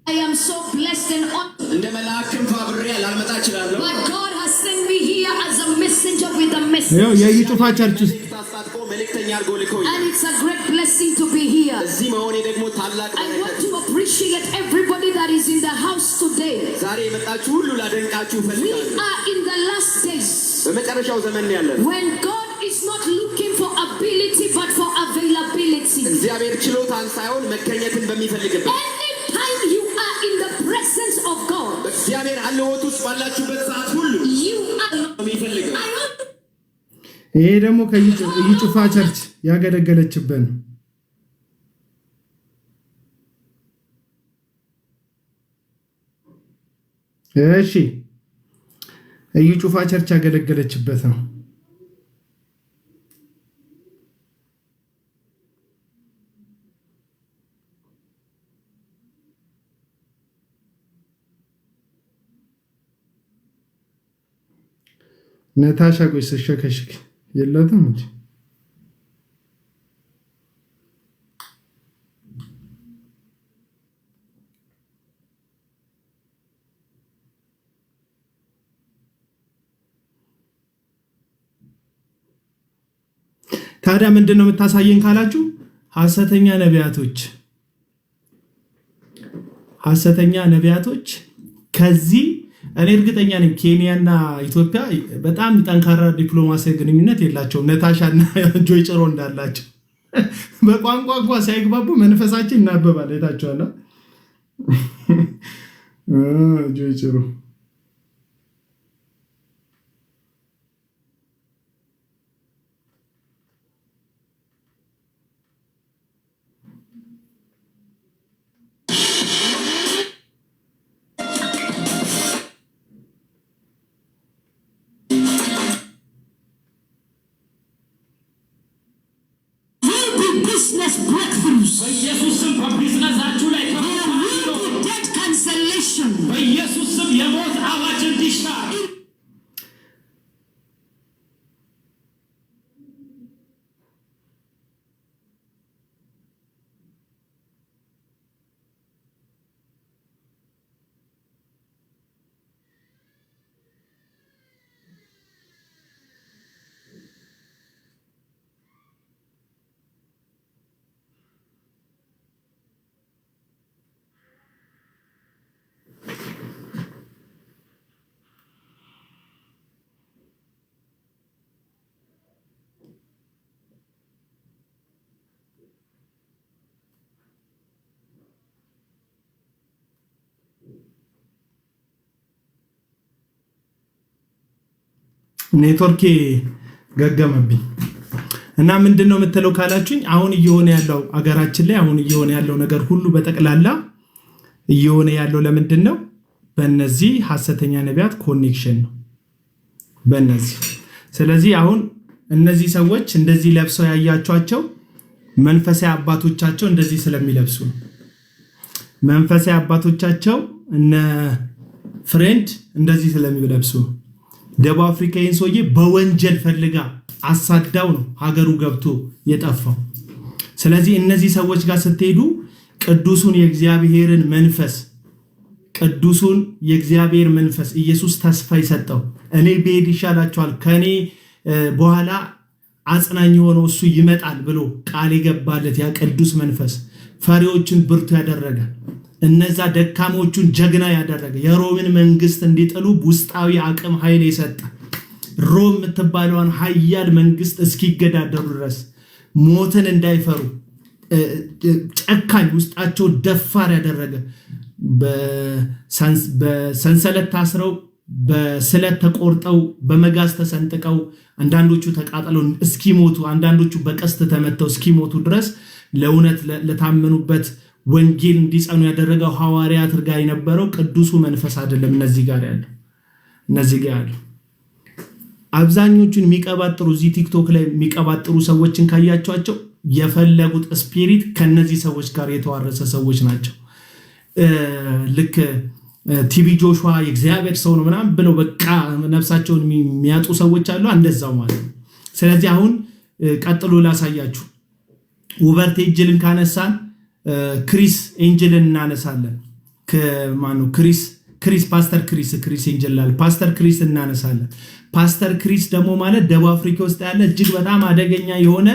I am so blessed and honored. እንደ መልአክም ፋብሪያ ላልመጣ እችላለሁ። But God has sent me here as a messenger with a message. ያው የዩ ጩፋ ቸርች ውስጥ ታስታጥቆ መልእክተኛ አድርጎ ልኮኝ And it's a great blessing to be here. እዚህ መሆኔ ደግሞ ታላቅ I want በረከት። to appreciate everybody that is in the house today. ዛሬ የመጣችሁ ሁሉ ላደንቃችሁ We እፈልጋለሁ። are in the last days በመጨረሻው ዘመን ያለን when God is not looking for ability but for availability. እግዚአብሔር ችሎታን ሳይሆን መገኘትን በሚፈልግበት Anytime you are in the presence of God, እግዚአብሔር አለወት ውስጥ ባላችሁበት ሰዓት ሁሉ you are የሚፈልገው I want ይሄ ደግሞ ከዩ ጩፋ ቸርች ያገለገለችበት ነው። እሺ እዩ ጩፋ ቸርች ያገለገለችበት ነው። ነታሻ ቆይ ስትሸከሽክ የለትም እንጂ ታዲያ ምንድነው የምታሳየን ካላችሁ ሐሰተኛ ነቢያቶች ከዚህ እኔ እርግጠኛ ነኝ ኬንያና ኢትዮጵያ በጣም ጠንካራ ዲፕሎማሲያዊ ግንኙነት የላቸውም። ነታሻና ጆይ ጭሮ እንዳላቸው በቋንቋ እንኳን ሳይግባቡ መንፈሳችን እናበባል። አይታችኋል ጆይ ጭሮ business breakthroughs. በኢየሱስ ስም በቢዝነሳችሁ ላይ Debt cancellation. በኢየሱስ ስም የሞት ኔትወርክ ገገመብኝ እና ምንድነው የምትለው ካላችሁኝ አሁን እየሆነ ያለው አገራችን ላይ አሁን እየሆነ ያለው ነገር ሁሉ በጠቅላላ እየሆነ ያለው ለምንድነው በእነዚህ ሐሰተኛ ነቢያት ኮኔክሽን ነው በእነዚህ ስለዚህ አሁን እነዚህ ሰዎች እንደዚህ ለብሰው ያያቸዋቸው መንፈሳዊ አባቶቻቸው እንደዚህ ስለሚለብሱ መንፈሳዊ አባቶቻቸው እነ ፍሬንድ እንደዚህ ስለሚለብሱ ደቡብ አፍሪካን ሰውዬ በወንጀል ፈልጋ አሳዳው ነው ሀገሩ ገብቶ የጠፋው ስለዚህ እነዚህ ሰዎች ጋር ስትሄዱ ቅዱሱን የእግዚአብሔርን መንፈስ ቅዱሱን የእግዚአብሔር መንፈስ ኢየሱስ ተስፋ ይሰጠው እኔ በሄድ ይሻላችኋል ከኔ በኋላ አጽናኝ ሆኖ እሱ ይመጣል ብሎ ቃል የገባለት ያ ቅዱስ መንፈስ ፈሪዎችን ብርቱ ያደረገ እነዛ ደካሞቹን ጀግና ያደረገ የሮምን መንግስት እንዲጥሉ ውስጣዊ አቅም ኃይል የሰጠ ሮም የምትባለውን ኃያል መንግስት እስኪገዳደሩ ድረስ ሞትን እንዳይፈሩ ጨካኝ ውስጣቸው ደፋር ያደረገ በሰንሰለት ታስረው በስለት ተቆርጠው በመጋዝ ተሰንጥቀው አንዳንዶቹ ተቃጥለው እስኪሞቱ አንዳንዶቹ በቀስት ተመተው እስኪሞቱ ድረስ ለእውነት ለታመኑበት ወንጌል እንዲጸኑ ያደረገው ሐዋርያት ጋር የነበረው ቅዱሱ መንፈስ አይደለም እነዚህ ጋር ያለው አብዛኞቹን የሚቀባጥሩ እዚህ ቲክቶክ ላይ የሚቀባጥሩ ሰዎችን ካያቸዋቸው የፈለጉት ስፒሪት ከነዚህ ሰዎች ጋር የተዋረሰ ሰዎች ናቸው ልክ ቲቪ ጆሹዋ የእግዚአብሔር ሰው ነው ምናምን ብለው በቃ ነፍሳቸውን የሚያጡ ሰዎች አሉ እንደዛው ማለት ነው ስለዚህ አሁን ቀጥሎ ላሳያችሁ ውበርት ኤንጅልን ካነሳን ክሪስ ኤንጅልን እናነሳለን ከማኑ ክሪስ ፓስተር ክሪስ ኤንጅል ላል ፓስተር ክሪስ እናነሳለን ፓስተር ክሪስ ደግሞ ማለት ደቡብ አፍሪካ ውስጥ ያለ እጅግ በጣም አደገኛ የሆነ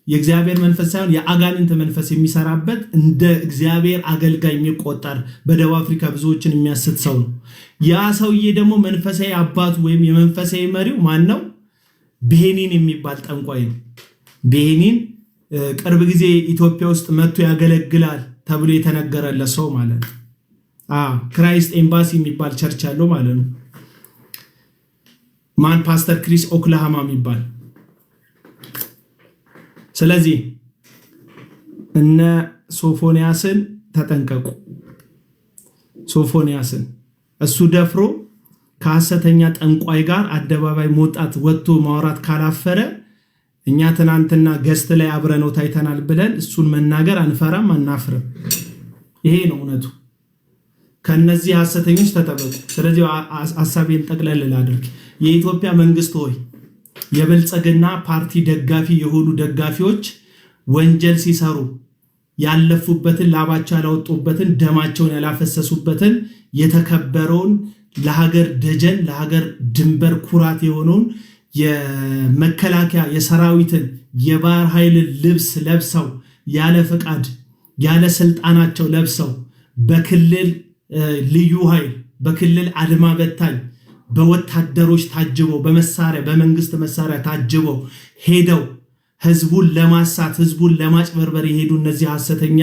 የእግዚአብሔር መንፈስ ሳይሆን የአጋንንት መንፈስ የሚሰራበት እንደ እግዚአብሔር አገልጋይ የሚቆጠር በደቡብ አፍሪካ ብዙዎችን የሚያስት ሰው ነው ያ ሰውዬ ደግሞ መንፈሳዊ አባቱ ወይም የመንፈሳዊ መሪው ማን ነው ቤኒን የሚባል ጠንቋይ ነው ቤኒን ቅርብ ጊዜ ኢትዮጵያ ውስጥ መጥቶ ያገለግላል ተብሎ የተነገረለት ሰው ማለት ነው ክራይስት ኤምባሲ የሚባል ቸርች ያለው ማለት ነው ማን ፓስተር ክሪስ ኦክላሃማ የሚባል ስለዚህ እነ ሶፎንያስን ተጠንቀቁ ሶፎንያስን እሱ ደፍሮ ከሐሰተኛ ጠንቋይ ጋር አደባባይ መውጣት ወጥቶ ማውራት ካላፈረ እኛ ትናንትና ገስት ላይ አብረነው ታይተናል ብለን እሱን መናገር አንፈራም አናፍርም ይሄ ነው እውነቱ ከነዚህ ሐሰተኞች ተጠበቁ ስለዚህ ሐሳቤን ጠቅለል ላድርግ የኢትዮጵያ መንግስት ሆይ የብልጽግና ፓርቲ ደጋፊ የሆኑ ደጋፊዎች ወንጀል ሲሰሩ ያለፉበትን ላባቸው ያላወጡበትን ደማቸውን ያላፈሰሱበትን የተከበረውን ለሀገር ደጀን ለሀገር ድንበር ኩራት የሆነውን የመከላከያ የሰራዊትን የባህር ኃይል ልብስ ለብሰው ያለ ፍቃድ ያለ ስልጣናቸው ለብሰው በክልል ልዩ ኃይል በክልል አድማ በታኝ በወታደሮች ታጅበው በመሳሪያ በመንግስት መሳሪያ ታጅበው ሄደው ህዝቡን ለማሳት ህዝቡን ለማጭበርበር የሄዱ እነዚህ ሐሰተኛ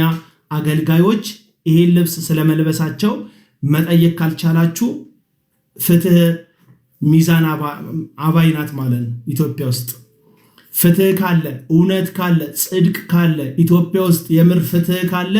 አገልጋዮች ይሄን ልብስ ስለመልበሳቸው መጠየቅ ካልቻላችሁ ፍትህ ሚዛን አባይናት ማለት ነው ኢትዮጵያ ውስጥ ፍትህ ካለ እውነት ካለ ጽድቅ ካለ ኢትዮጵያ ውስጥ የምር ፍትህ ካለ